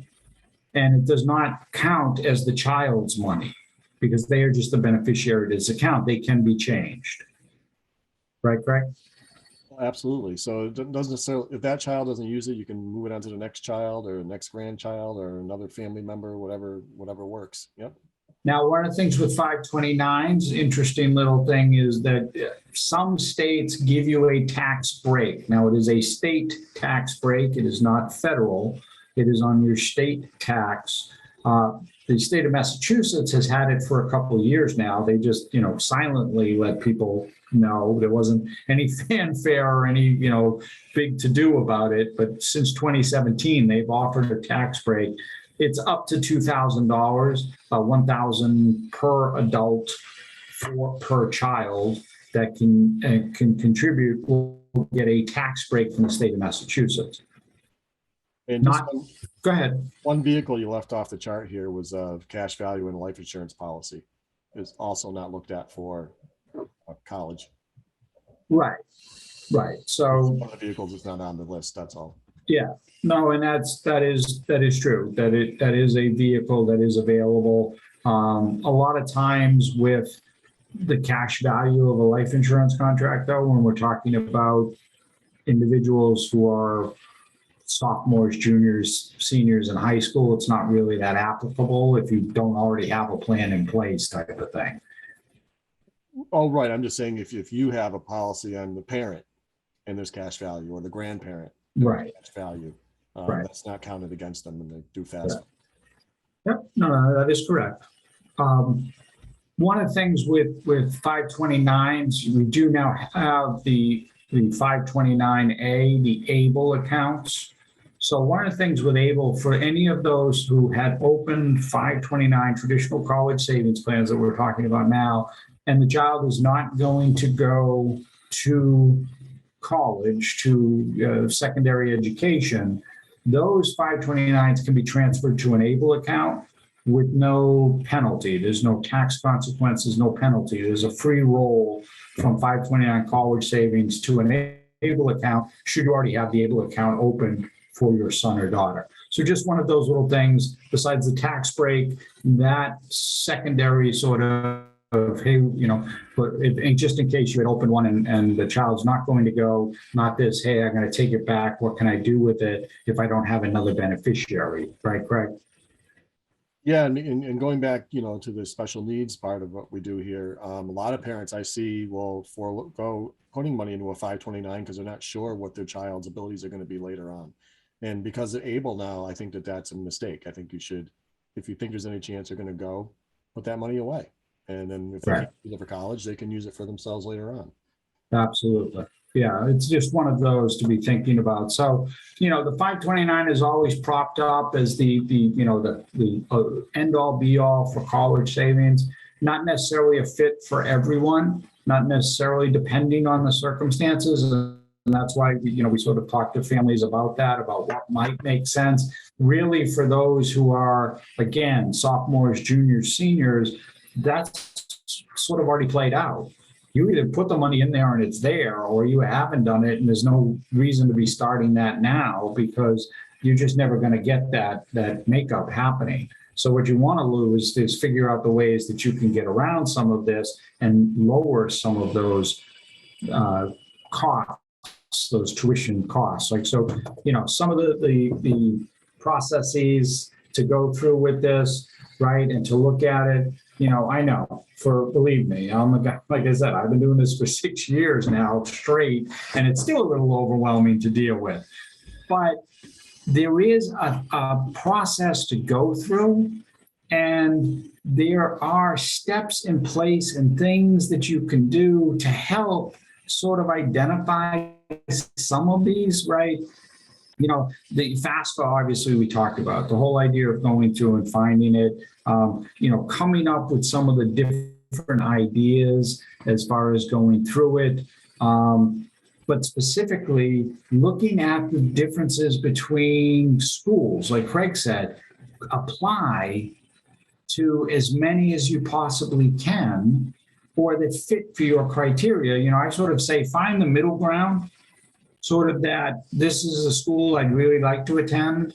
and it does not count as the child's money because they are just the beneficiary to this account. They can be changed. Right, Craig? Absolutely. So it doesn't necessarily, if that child doesn't use it, you can move it on to the next child or next grandchild or another family member, whatever works. Yep. Now, one of the things with 529s, interesting little thing is that some states give you a tax break. Now, it is a state tax break. It is not federal. It is on your state tax. The state of Massachusetts has had it for a couple of years now. They just, silently let people know. There wasn't any fanfare or any, big to do about it. But since 2017, they've offered a tax break. It's up to $2,000, $1,000 per adult per child that can contribute. Will get a tax break from the state of Massachusetts. And Go ahead. One vehicle you left off the chart here was cash value in a life insurance policy is also not looked at for college. Right. So one of the vehicles is not on the list. That's all. Yeah. No, and that is true. That is a vehicle that is available. A lot of times with the cash value of a life insurance contract, though, when we're talking about individuals who are sophomores, juniors, seniors in high school, it's not really that applicable if you don't already have a plan in place type of thing. Oh, right. I'm just saying if you have a policy on the parent and there's cash value or the grandparent, right, cash value, right, that's not counted against them when they do fast. Yep. No, that is correct. One of the things with 529s, we do now have the 529A, the ABLE accounts. So one of the things with ABLE, for any of those who had opened 529 traditional college savings plans that we're talking about now, and the child is not going to go to college, to secondary education, those 529s can be transferred to an ABLE account with no penalty. There's no tax consequences, no penalty. There's a free roll from 529 college savings to an ABLE account, should you already have the ABLE account open for your son or daughter. So just one of those little things, besides the tax break, that secondary sort of, hey, but just in case you had opened one and the child's not going to go, not this, hey, I'm going to take it back. What can I do with it if I don't have another beneficiary? Right, Craig? Yeah, and going back, to the special needs part of what we do here, a lot of parents I see will forego putting money into a 529 because they're not sure what their child's abilities are going to be later on. And because they're able now, I think that's a mistake. I think you should, if you think there's any chance they're going to go, put that money away. And then if they can't use it for college, they can use it for themselves later on. Absolutely. Yeah, it's just one of those to be thinking about. So, the 529 is always propped up as the end all be all for college savings, not necessarily a fit for everyone, not necessarily depending on the circumstances. And that's why, we sort of talk to families about that, about what might make sense. Really, for those who are, again, sophomores, juniors, seniors, that's sort of already played out. You either put the money in there and it's there, or you haven't done it and there's no reason to be starting that now because you're just never going to get that makeup happening. So what you want to do is figure out the ways that you can get around some of this and lower some of those costs, those tuition costs. Like, so, some of the processes to go through with this, right, and to look at it, I know, believe me, I'm a guy, like I said, I've been doing this for 6 years now straight, and it's still a little overwhelming to deal with. But there is a process to go through, and there are steps in place and things that you can do to help sort of identify some of these, right? The FAFSA, obviously, we talked about the whole idea of going through and finding it, coming up with some of the different ideas as far as going through it. But specifically looking at the differences between schools, like Craig said, apply to as many as you possibly can, or that fit for your criteria. I sort of say, find the middle ground, sort of that this is a school I'd really like to attend.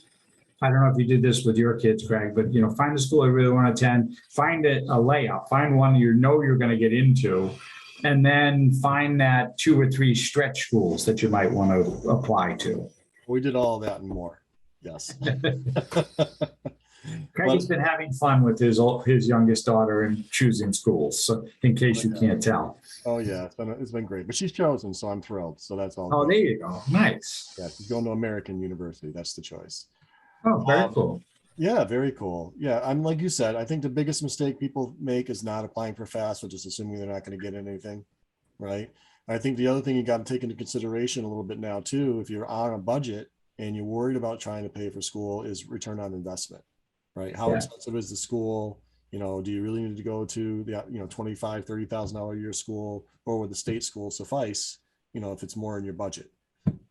I don't know if you did this with your kids, Craig, but find a school I really want to attend, find a layup, find one you're going to get into, and then find that 2 or 3 stretch schools that you might want to apply to. We did all that and more. Yes. Craig's been having fun with his youngest daughter and choosing schools. So in case you can't tell. Oh yeah, it's been great. But she's chosen, so I'm thrilled. So that's all. Oh, there you go. Nice. Yeah, she's going to American University. That's the choice. Oh, very cool. Yeah, very cool. Yeah, I'm like you said, I think the biggest mistake people make is not applying for FAFSA, just assuming they're not going to get anything, right? I think the other thing you got to take into consideration a little bit now too, if you're on a budget and you're worried about trying to pay for school, is return on investment, right? How expensive is the school? Do you really need to go to the $25,000, $30,000 a year school, or would the state school suffice? If it's more in your budget.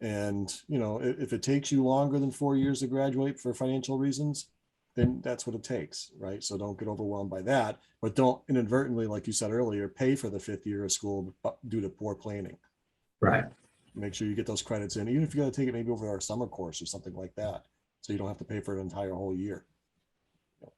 And, if it takes you longer than 4 years to graduate for financial reasons, then that's what it takes, right? So don't get overwhelmed by that, but don't inadvertently, like you said earlier, pay for the 5th year of school due to poor planning. Right. Make sure you get those credits in, even if you got to take it maybe over our summer course or something like that, so you don't have to pay for an entire whole year.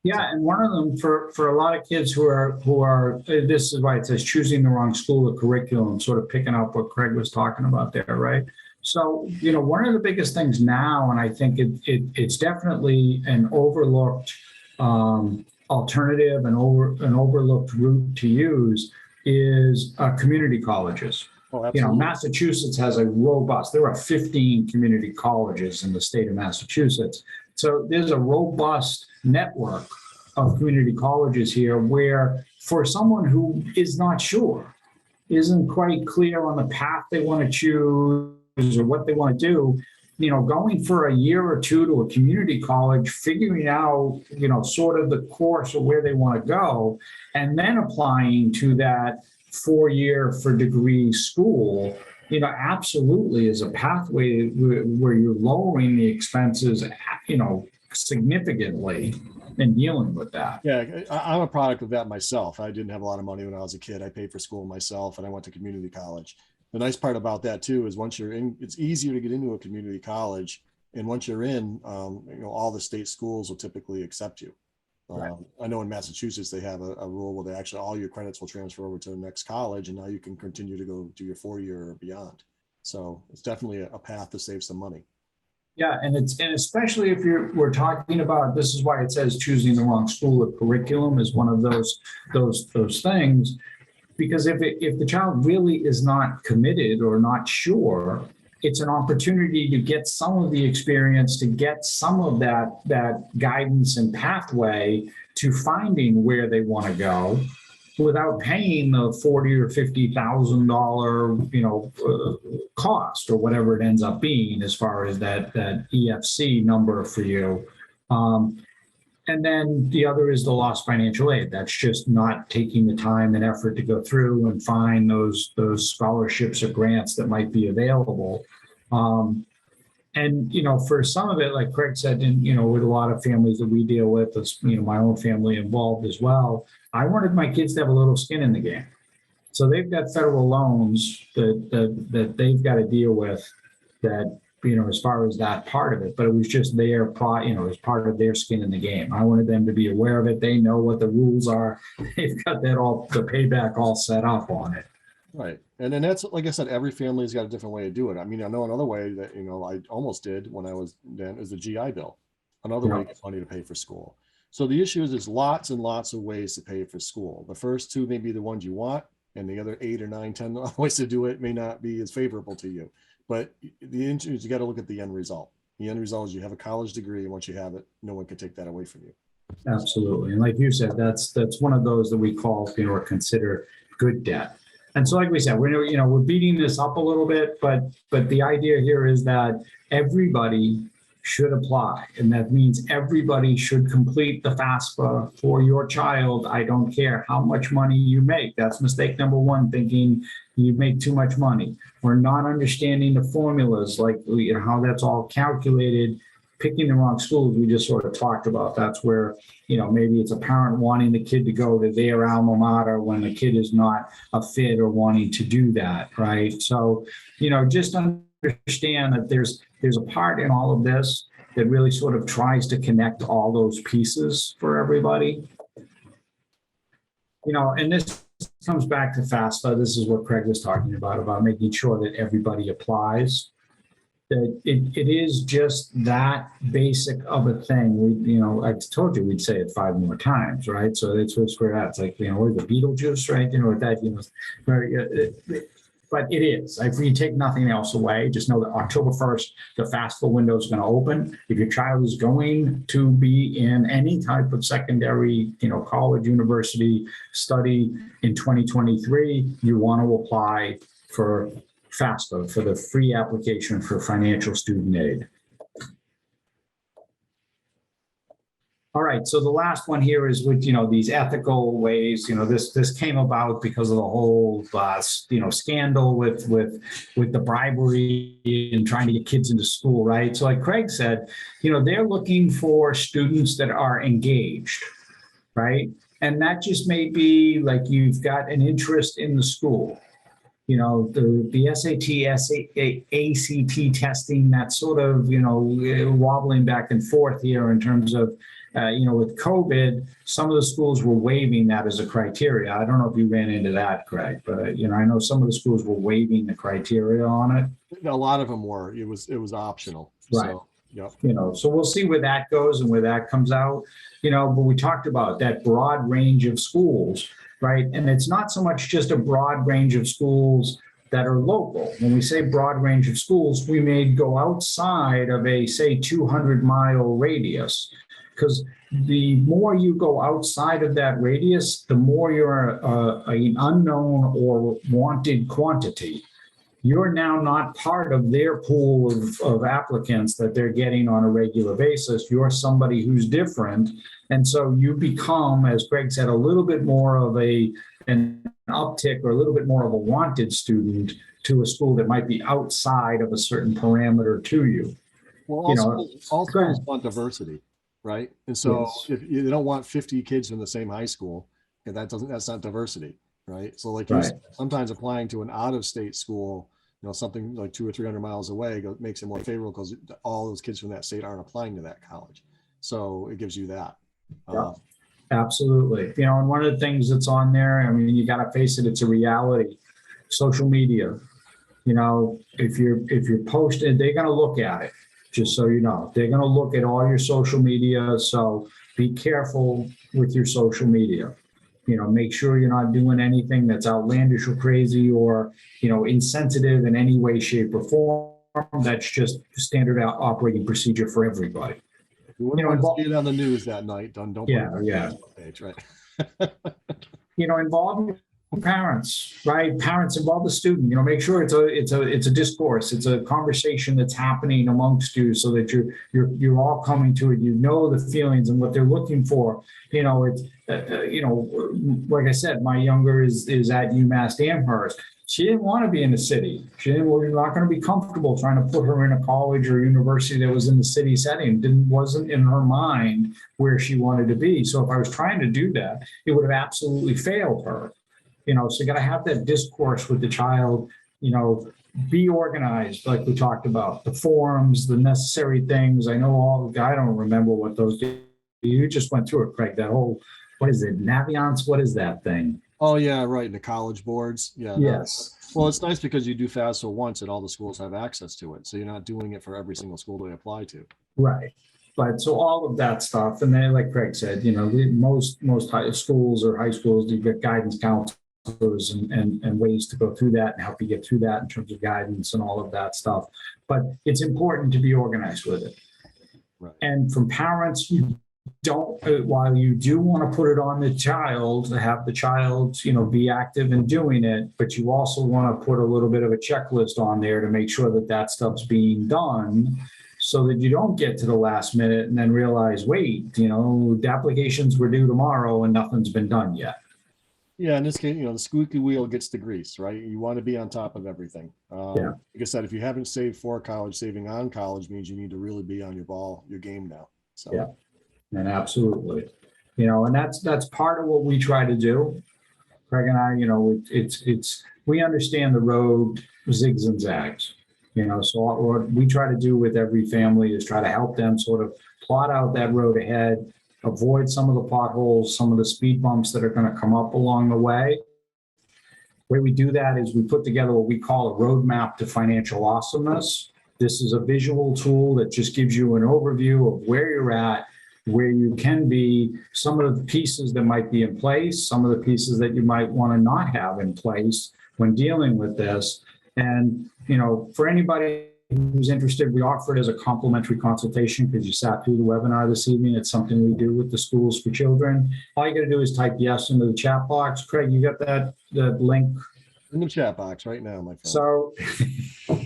Yeah, and one of them for a lot of kids who are this is why it says choosing the wrong school or curriculum, sort of picking up what Craig was talking about there, right? So, one of the biggest things now, and I think it's definitely an overlooked alternative and an overlooked route to use is community colleges. Oh, absolutely. Massachusetts has there are 15 community colleges in the state of Massachusetts. So there's a robust network of community colleges here where, for someone who is not sure, isn't quite clear on the path they want to choose or what they want to do, going for a year or two to a community college, figuring out, sort of the course of where they want to go, and then applying to that 4-year for degree school, absolutely is a pathway where you're lowering the expenses, significantly in dealing with that. Yeah, I'm a product of that myself. I didn't have a lot of money when I was a kid. I paid for school myself, and I went to community college. The nice part about that too is once you're in, it's easier to get into a community college, and once you're in, all the state schools will typically accept you. Right. I know in Massachusetts they have a rule where all your credits will transfer over to the next college, and now you can continue to go do your 4-year or beyond. So it's definitely a path to save some money. Yeah, and especially if we're talking about, this is why it says choosing the wrong school or curriculum is one of those things, because if the child really is not committed or not sure, it's an opportunity to get some of the experience, to get some of that guidance and pathway to finding where they want to go, without paying the $40,000 or $50,000, cost or whatever it ends up being as far as that EFC number for you. And then the other is the lost financial aid. That's just not taking the time and effort to go through and find those scholarships or grants that might be available. And, for some of it, like Craig said, and, with a lot of families that we deal with, my own family involved as well, I wanted my kids to have a little skin in the game. So they've got federal loans that they've got to deal with that as far as that part of it, but it was just their it was part of their skin in the game. I wanted them to be aware of it. They know what the rules are. They've got the payback all set up on it. Right. And then that's, like I said, every family's got a different way to do it. I mean, I know another way that, I almost did when I was then is the GI Bill, another way to get money to pay for school. So the issue is there's lots and lots of ways to pay for school. The first two may be the ones you want, and the other 8 or 9, 10 ways to do it may not be as favorable to you. But the issue is you got to look at the end result. The end result is you have a college degree, and once you have it, no one can take that away from you. Absolutely. And like you said, that's one of those that we call, or consider good debt. And so, like we said, we're beating this up a little bit, but the idea here is that everybody should apply. And that means everybody should complete the FAFSA for your child. I don't care how much money you make. That's mistake number one, thinking you make too much money. We're not understanding the formulas, like how that's all calculated, picking the wrong schools. We just sort of talked about. That's where, maybe it's a parent wanting the kid to go to their alma mater when the kid is not a fit or wanting to do that, right? So, just understand that there's a part in all of this that really sort of tries to connect all those pieces for everybody. And this comes back to FAFSA. This is what Craig was talking about making sure that everybody applies. That it is just that basic of a thing. I told you we'd say it 5 more times, right? So that's what's where that's like, or the Beetlejuice, right? But it is. If you take nothing else away, just know that October 1st, the FAFSA window is going to open. If your child is going to be in any type of secondary, college, university study in 2023, you want to apply for FAFSA, for the free application for financial student aid. All right, so the last one here is with, these ethical ways. This came about because of the whole, scandal with the bribery and trying to get kids into school, right? So like Craig said, they're looking for students that are engaged, right? And that just may be like you've got an interest in the school. The SAT, ACT testing, that's sort of, wobbling back and forth here in terms of, with COVID, some of the schools were waiving that as a criteria. I don't know if you ran into that, Craig, but, I know some of the schools were waiving the criteria on it. A lot of them were. It was optional. Right. So, yep. So we'll see where that goes and where that comes out, but we talked about that broad range of schools. Right. And it's not so much just a broad range of schools that are local. When we say broad range of schools, we may go outside of a, say, 200-mile radius, because the more you go outside of that radius, the more you're an unknown or wanted quantity. You're now not part of their pool of applicants that they're getting on a regular basis. You're somebody who's different. And so you become, as Greg said, a little bit more of an uptick or a little bit more of a wanted student to a school that might be outside of a certain parameter to you. Well, all schools want diversity, right? And so if you don't want 50 kids from the same high school, that's not diversity, right? So like sometimes applying to an out-of-state school, something like 200 or 300 miles away makes it more favorable because all those kids from that state aren't applying to that college. So it gives you that. Absolutely. And one of the things that's on there, you got to face it, it's a reality. Social media, if you're posted, they're going to look at it, just so you know. They're going to look at all your social media. So be careful with your social media. Make sure you're not doing anything that's outlandish or crazy or, insensitive in any way, shape, or form. That's just standard operating procedure for everybody. You wouldn't want to see it on the news that night. Don't put it on the page, right? Involve parents, right? Parents involve the student. Make sure it's a discourse. It's a conversation that's happening amongst you, so that you're all coming to it. The feelings and what they're looking for. It's like I said, my younger is at UMass Amherst. She didn't want to be in the city. We're not going to be comfortable trying to put her in a college or university that was in the city setting. Wasn't in her mind where she wanted to be. So if I was trying to do that, it would have absolutely failed her. So you got to have that discourse with the child be organized, like we talked about, the forms, the necessary things. I know I don't remember what those, you just went through it, Craig, that whole, what is it, Naviance? What is that thing? Oh, yeah, right. And the college boards. Yeah. Yes. Well, it's nice because you do FAFSA once and all the schools have access to it. So you're not doing it for every single school they apply to. Right. But so all of that stuff, and then like Craig said, most high schools or high schools, you get guidance counselors and ways to go through that and help you get through that in terms of guidance and all of that stuff. But it's important to be organized with it. Right. And from parents, you don't, while you do want to put it on the child, to have the child, be active in doing it, but you also want to put a little bit of a checklist on there to make sure that that stuff's being done, so that you don't get to the last minute and then realize, wait, the applications were due tomorrow and nothing's been done yet. Yeah, in this case, the squeaky wheel gets the grease, right? You want to be on top of everything. Like I said, if you haven't saved for college, saving on college means you need to really be on your game now. So yeah, and absolutely, and that's part of what we try to do. Craig and I, we understand the road zigs and zags. So what we try to do with every family is try to help them sort of plot out that road ahead, avoid some of the potholes, some of the speed bumps that are going to come up along the way. The way we do that is we put together what we call a roadmap to financial awesomeness. This is a visual tool that just gives you an overview of where you're at, where you can be, some of the pieces that might be in place, some of the pieces that you might want to not have in place when dealing with this. And, for anybody who's interested, we offer it as a complimentary consultation because you sat through the webinar this evening. It's something we do with the Schools for Children. All you got to do is type yes into the chat box. Craig, you got the link? In the chat box right now, my friend. So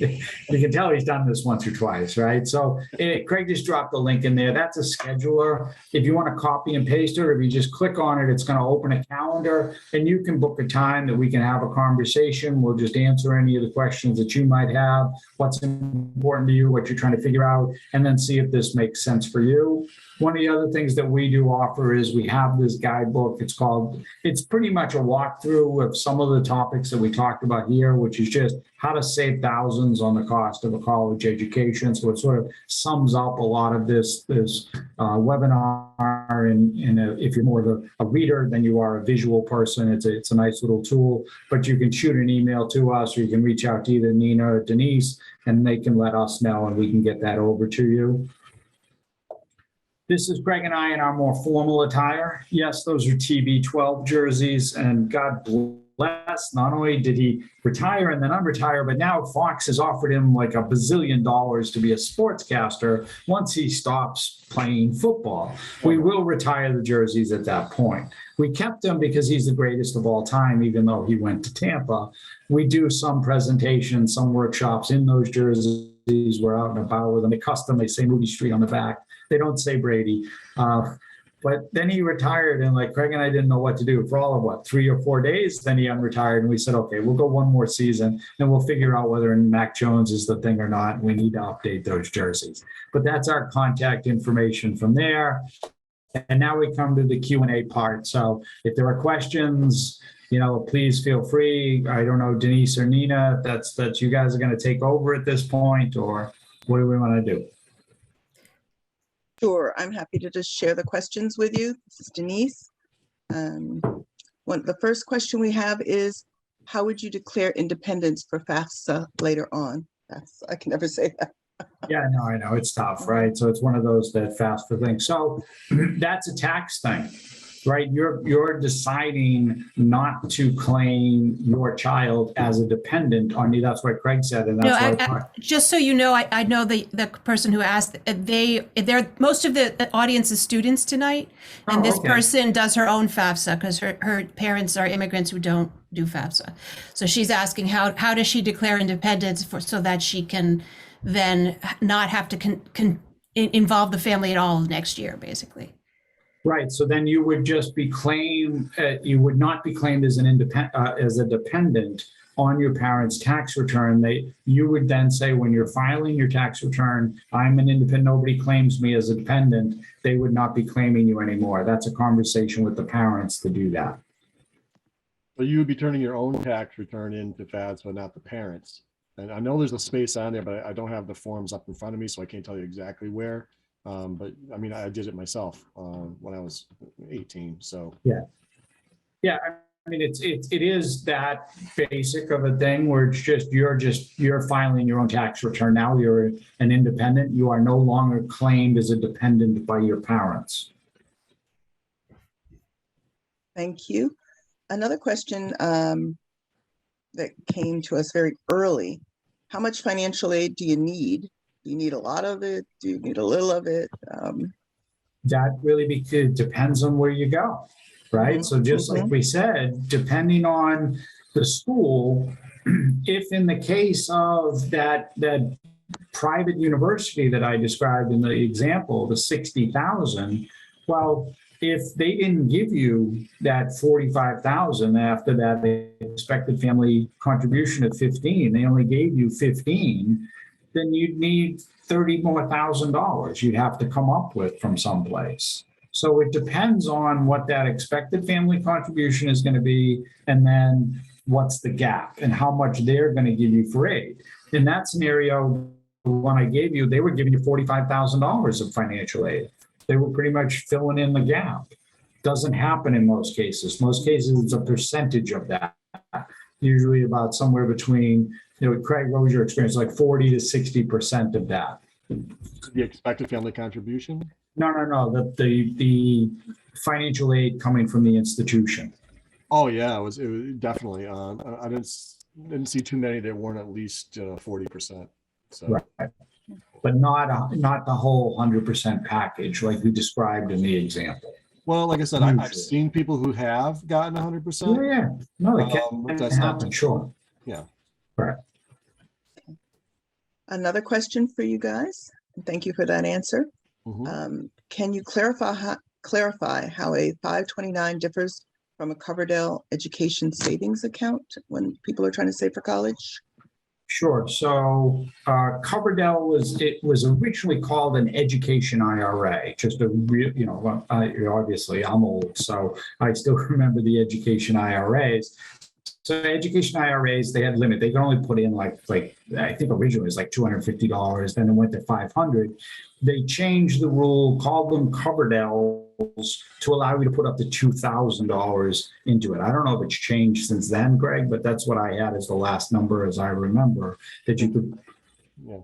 you can tell he's done this once or twice, right? So Craig just dropped the link in there. That's a scheduler. If you want to copy and paste it, or if you just click on it, it's going to open a calendar and you can book a time that we can have a conversation. We'll just answer any of the questions that you might have, what's important to you, what you're trying to figure out, and then see if this makes sense for you. One of the other things that we do offer is we have this guidebook. It's pretty much a walkthrough of some of the topics that we talked about here, which is just how to save thousands on the cost of a college education. So it sort of sums up a lot of this webinar. And if you're more of a reader than you are a visual person, it's a nice little tool. But you can shoot an email to us, or you can reach out to either Nina or Denise, and they can let us know, and we can get that over to you. This is Greg and I in our more formal attire. Yes, those are TB12 jerseys, and God bless, not only did he retire and then unretire, but now Fox has offered him like $1 bazillion to be a sportscaster once he stops playing football. We will retire the jerseys at that point. We kept them because he's the greatest of all time, even though he went to Tampa. We do some presentations, some workshops in those jerseys. We're out and about with them. They say Moody Street on the back. They don't say Brady. But then he retired, and like Craig and I didn't know what to do for all of 3 or 4 days. Then he unretired, and we said, okay, we'll go one more season, and we'll figure out whether Mac Jones is the thing or not. We need to update those jerseys. But that's our contact information from there. And now we come to the Q&A part. So if there are questions, please feel free. I don't know, Denise or Nina, that's you guys are going to take over at this point, or what do we want to do? Sure, I'm happy to just share the questions with you. This is Denise. The first question we have is, how would you declare independence for Fafsa later on? I can never say that. Yeah, no, I know it's tough, right? So it's one of those that FAFSA things. So that's a tax thing, right? You're deciding not to claim your child as a dependent on you. That's what Craig said, and that's just so you know, I know the person who asked. They're most of the audience is students tonight, and this person does her own FAFSA because her parents are immigrants who don't do FAFSA. So she's asking how does she declare independence so that she can then not have to involve the family at all next year, basically. Right. So then you would just be claimed. You would not be claimed as as a dependent on your parents' tax return. You would then say, when you're filing your tax return, I'm an independent. Nobody claims me as a dependent. They would not be claiming you anymore. That's a conversation with the parents to do that. So you would be turning your own tax return into FAFSA, not the parents. And I know there's a space on there, but I don't have the forms up in front of me, so I can't tell you exactly where. But I mean, I did it myself when I was 18. So Yeah. Yeah. I mean, it is that basic of a thing where it's you're filing your own tax return. Now you're an independent. You are no longer claimed as a dependent by your parents. Thank you. Another question that came to us very early. How much financial aid do you need? Do you need a lot of it? Do you need a little of it? That really depends on where you go, right? So just like we said, depending on the school, if in the case of that private university that I described in the example, the 60,000, well, if they didn't give you that 45,000 after that expected family contribution of 15, they only gave you 15, then you'd need $30,000 more you'd have to come up with from someplace. So it depends on what that expected family contribution is going to be, and then what's the gap and how much they're going to give you for aid. In that scenario, the one I gave you, they were giving you $45,000 of financial aid. They were pretty much filling in the gap. Doesn't happen in most cases. Most cases, it's a percentage of that. Usually about somewhere between, Craig, what was your experience? Like 40 to 60% of that. the expected family contribution? No. The financial aid coming from the institution. Oh yeah, it was definitely. I didn't see too many that weren't at least 40%. So. Right. But not the whole 100% package like we described in the example. Well, like I said, I've seen people who have gotten 100%. Yeah. No, it can happen, sure. Yeah. Right. Another question for you guys. Thank you for that answer. Can you clarify how a 529 differs from a Coverdale education savings account when people are trying to save for college? Sure. So Coverdale was originally called an education IRA. Just a real, obviously I'm old, so I still remember the education IRAs. So education IRAs, they had a limit. They could only put in like I think originally it was like $250. Then it went to $500. They changed the rule, called them Coverdales, to allow you to put up to $2,000 into it. I don't know if it's changed since then, Greg, but that's what I had as the last number, as I remember, that you could. Yeah.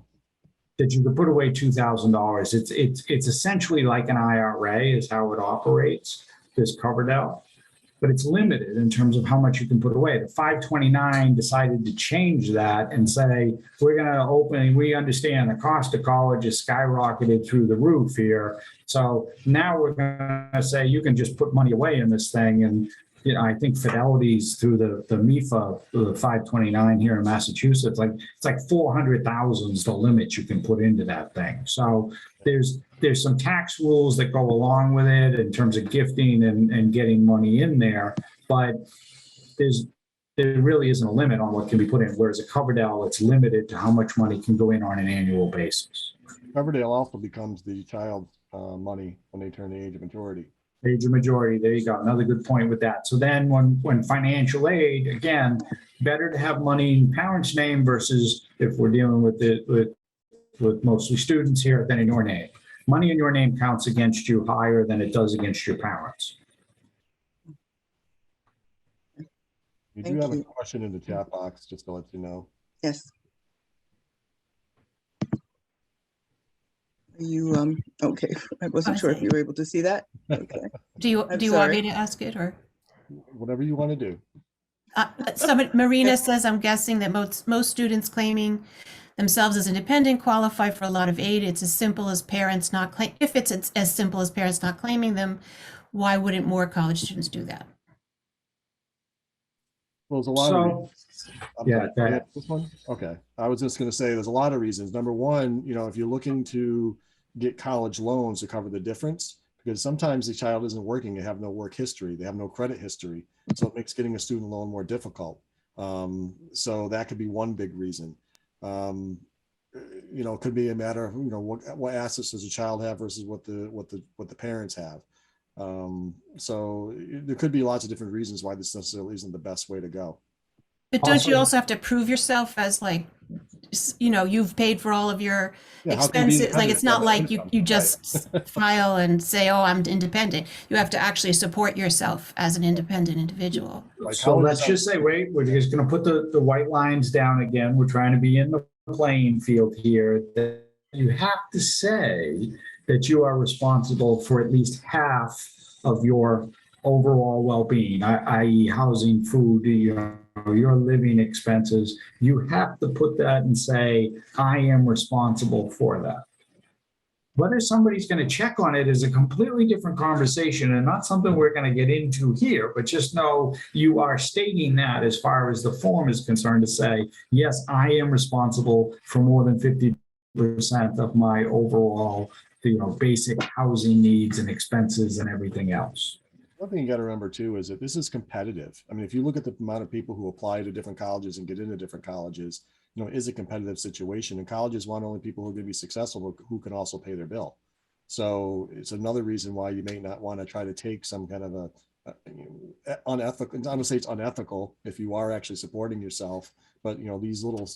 That you could put away $2,000. It's essentially like an IRA is how it operates, this Coverdale. But it's limited in terms of how much you can put away. The 529 decided to change that and say, we're going to open, we understand the cost of college is skyrocketed through the roof here. So now we're going to say you can just put money away in this thing. And I think Fidelity's through the MIFA, the 529 here in Massachusetts, it's like 400,000 is the limit you can put into that thing. So there's some tax rules that go along with it in terms of gifting and getting money in there, but there really isn't a limit on what can be put in. Whereas a Coverdale, it's limited to how much money can go in on an annual basis. Coverdale also becomes the child money when they turn the age of majority. Age of majority, there you go. Another good point with that. So then when financial aid, again, better to have money in parents' name versus if we're dealing with mostly students here, than in your name. Money in your name counts against you higher than it does against your parents. We do have a question in the chat box, just to let you know. Yes. Are you okay? I wasn't sure if you were able to see that. Okay. Do you want me to ask it, or whatever you want to do? Marina says, I'm guessing that most students claiming themselves as independent qualify for a lot of aid. It's as simple as parents not claim. If it's as simple as parents not claiming them, why wouldn't more college students do that? Well, there's a lot of reasons. This one? Okay. I was just going to say there's a lot of reasons. Number one, if you're looking to get college loans to cover the difference, because sometimes the child isn't working, they have no work history, they have no credit history. So it makes getting a student loan more difficult. So that could be one big reason. It could be a matter of, what assets does a child have versus what the parents have. So there could be lots of different reasons why this necessarily isn't the best way to go. But don't you also have to prove yourself as like, you've paid for all of your How can you be expenses? Like, it's independent if you have not no like income? you just file and say, oh, I'm independent. You have to actually support yourself as an independent individual. Like, So how is let's that- just say, wait, we're just going to put the white lines down again. We're trying to be in the playing field here. That you have to say that you are responsible for at least half of your overall well-being, i.e. housing, food, your living expenses. You have to put that and say, I am responsible for that. Whether somebody's going to check on it is a completely different conversation and not something we're going to get into here, but just know you are stating that as far as the form is concerned to say, yes, I am responsible for more than 50% of my overall, basic housing needs and expenses and everything else. One thing you got to remember too is that this is competitive. I mean, if you look at the amount of people who apply to different colleges and get into different colleges, it is a competitive situation, and colleges want only people who are going to be successful, who can also pay their bill. So it's another reason why you may not want to try to take some kind of unethical, I'm going to say it's unethical if you are actually supporting yourself, but these little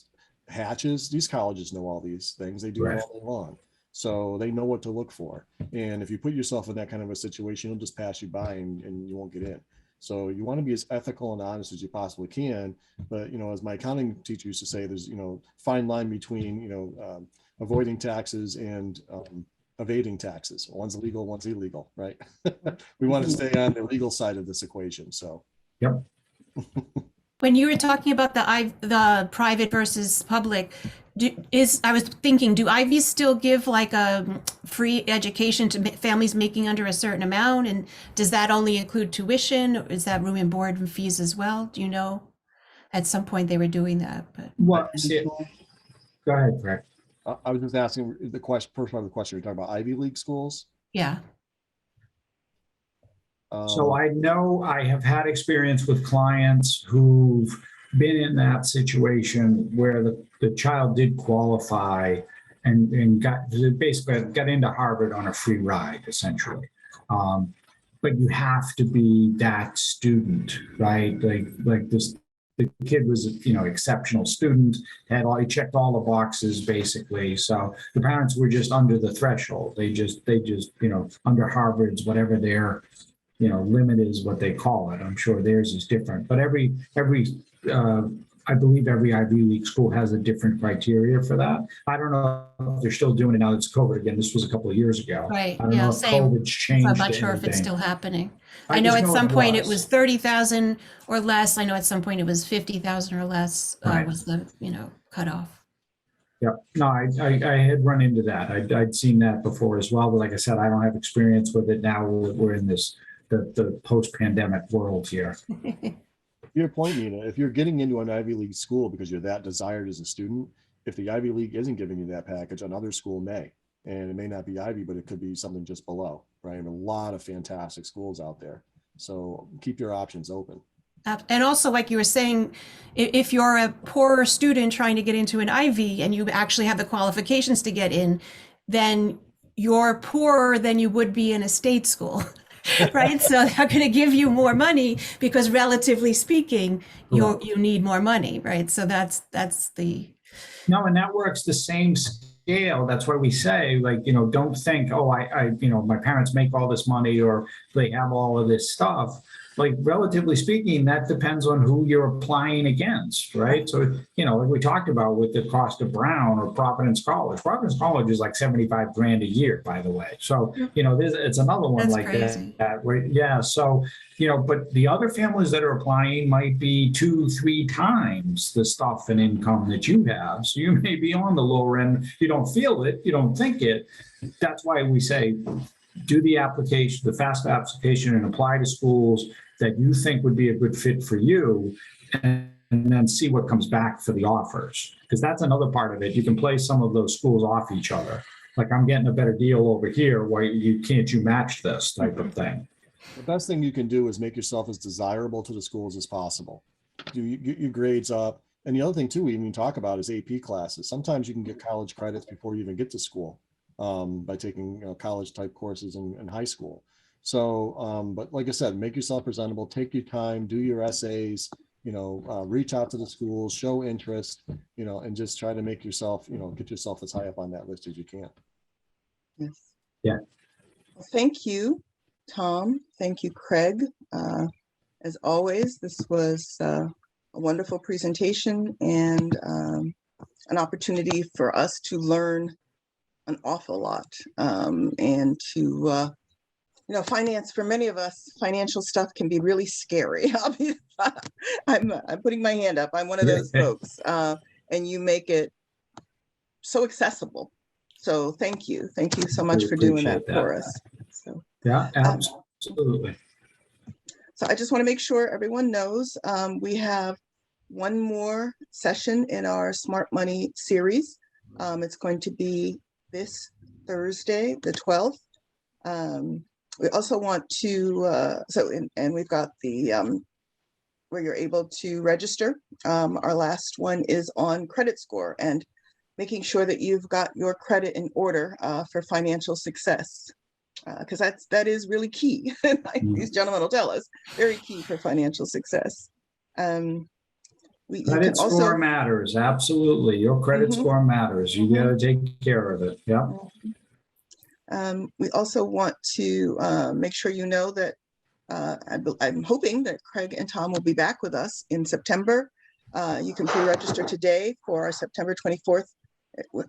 hatches, these colleges know all these things. They do it all day long. So they know what to look for. And if you put yourself in that kind of a situation, it'll just pass you by and you won't get in. So you want to be as ethical and honest as you possibly can. But, as my accounting teacher used to say, there's, fine line between, avoiding taxes and evading taxes. One's legal, one's illegal, right? We want to stay on the legal side of this equation. So. Yep. When you were talking about the private versus public, I was thinking, do Ivies still give like a free education to families making under a certain amount? And does that only include tuition? Or is that room and board and fees as well? Do you know? At some point they were doing that, but. Go ahead, Greg. I was just asking the question, first part of the question, you're talking about Ivy League schools? Yeah. So I know I have had experience with clients who've been in that situation where the child did qualify and basically got into Harvard on a free ride, essentially. But you have to be that student, right? Like this, the kid was, exceptional student, he checked all the boxes basically. So the parents were just under the threshold. They just, under Harvard's, whatever their limit is, what they call it. I'm sure theirs is different, but I believe every Ivy League school has a different criteria for that. I don't know if they're still doing it now. It's COVID again. This was a couple of years ago. Right. I don't know if COVID's changed. I'm not sure if it's anything. still happening. I I know just at some point it was. was 30,000 or less. I know at some point it was 50,000 or less was the cutoff. Yeah, no, I had run into that. I'd seen that before as well. But like I said, I don't have experience with it now. We're in the post-pandemic world here. Your point, Nina, if you're getting into an Ivy League school because you're that desired as a student, if the Ivy League isn't giving you that package, another school may. And it may not be Ivy, but it could be something just below, right? And a lot of fantastic schools out there. So keep your options open. And also, like you were saying, if you're a poorer student trying to get into an Ivy and you actually have the qualifications to get in, then you're poorer than you would be in a state school. Right, so they're going to give you more money because, relatively speaking, you need more money, right? So that's the. No, and that works the same scale. That's why we say, like, don't think, oh, I my parents make all this money or they have all of this stuff. Like, relatively speaking, that depends on who you're applying against, right? So, like we talked about with the cost of Brown or Providence College. Providence College is like $75,000 a year, by the way. So, it's another one. That's like crazy. That. Yeah. So, but the other families that are applying might be 2-3 times the stuff and income that you have. So you may be on the lower end. You don't feel it. You don't think it. That's why we say, do the application, the FAFSA application, and apply to schools that you think would be a good fit for you, and then see what comes back for the offers. Because that's another part of it. You can play some of those schools off each other. Like, I'm getting a better deal over here. Why can't you match this type of thing? The best thing you can do is make yourself as desirable to the schools as possible. Get your grades up. And the other thing too, we even talk about is AP classes. Sometimes you can get college credits before you even get to school by taking college type courses in high school. So, but like I said, make yourself presentable, take your time, do your essays, reach out to the schools, show interest, and just try to make yourself, get yourself as high up on that list as you can. Yes. Yeah. Thank you, Tom. Thank you, Craig. As always, this was a wonderful presentation and an opportunity for us to learn an awful lot and to, finance, for many of us, financial stuff can be really scary. I'm putting my hand up. I'm one of those folks, and you make it so accessible. So thank you so much for doing that for us. So yeah, absolutely. So I just want to make sure everyone knows we have one more session in our Smart Money series. It's going to be this Thursday, the 12th. We also want to, and we've got the, where you're able to register. Our last one is on credit score and making sure that you've got your credit in order for financial success. Because that is really key. These gentlemen will tell us, very key for financial success. Credit score matters, absolutely. Your credit score matters. You got to take care of it. Yeah. We also want to make sure you know that I'm hoping that Craig and Tom will be back with us in September. You can pre-register today for our September 24th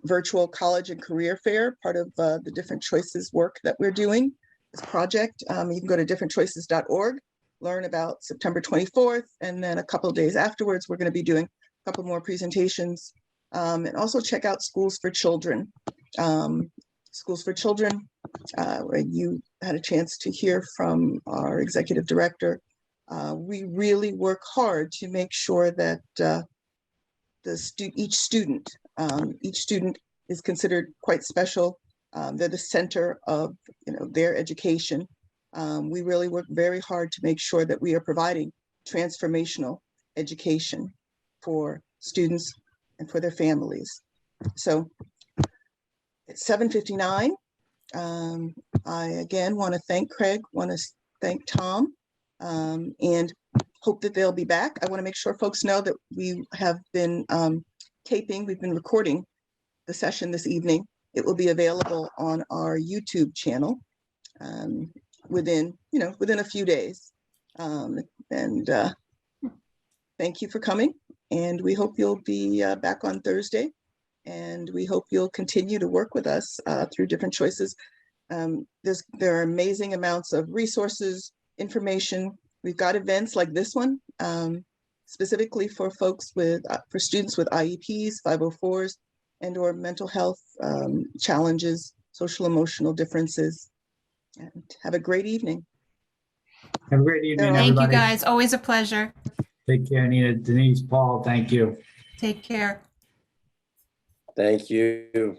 virtual college and career fair, part of the Different Choices work that we're doing, this project. You can go to differentchoices.org, learn about September 24th, and then a couple of days afterwards, we're going to be doing a couple more presentations, and also check out Schools for Children. Schools for Children, where you had a chance to hear from our executive director. We really work hard to make sure that each student is considered quite special. They're the center of their education. We really work very hard to make sure that we are providing transformational education for students and for their families. So it's 7:59. I again want to thank Craig, want to thank Tom, and hope that they'll be back. I want to make sure folks know that we have been taping, we've been recording the session this evening. It will be available on our YouTube channel within a few days. Thank you for coming, and we hope you'll be back on Thursday, and we hope you'll continue to work with us through Different Choices. There are amazing amounts of resources, information. We've got events like this one, specifically for folks for students with IEPs, 504s, and or mental health challenges, social emotional differences. And have a great evening. Have a great evening, Thank everybody. you, guys. Always a pleasure. Take care, Nina, Denise, Paul. Thank you. Take care. Thank you.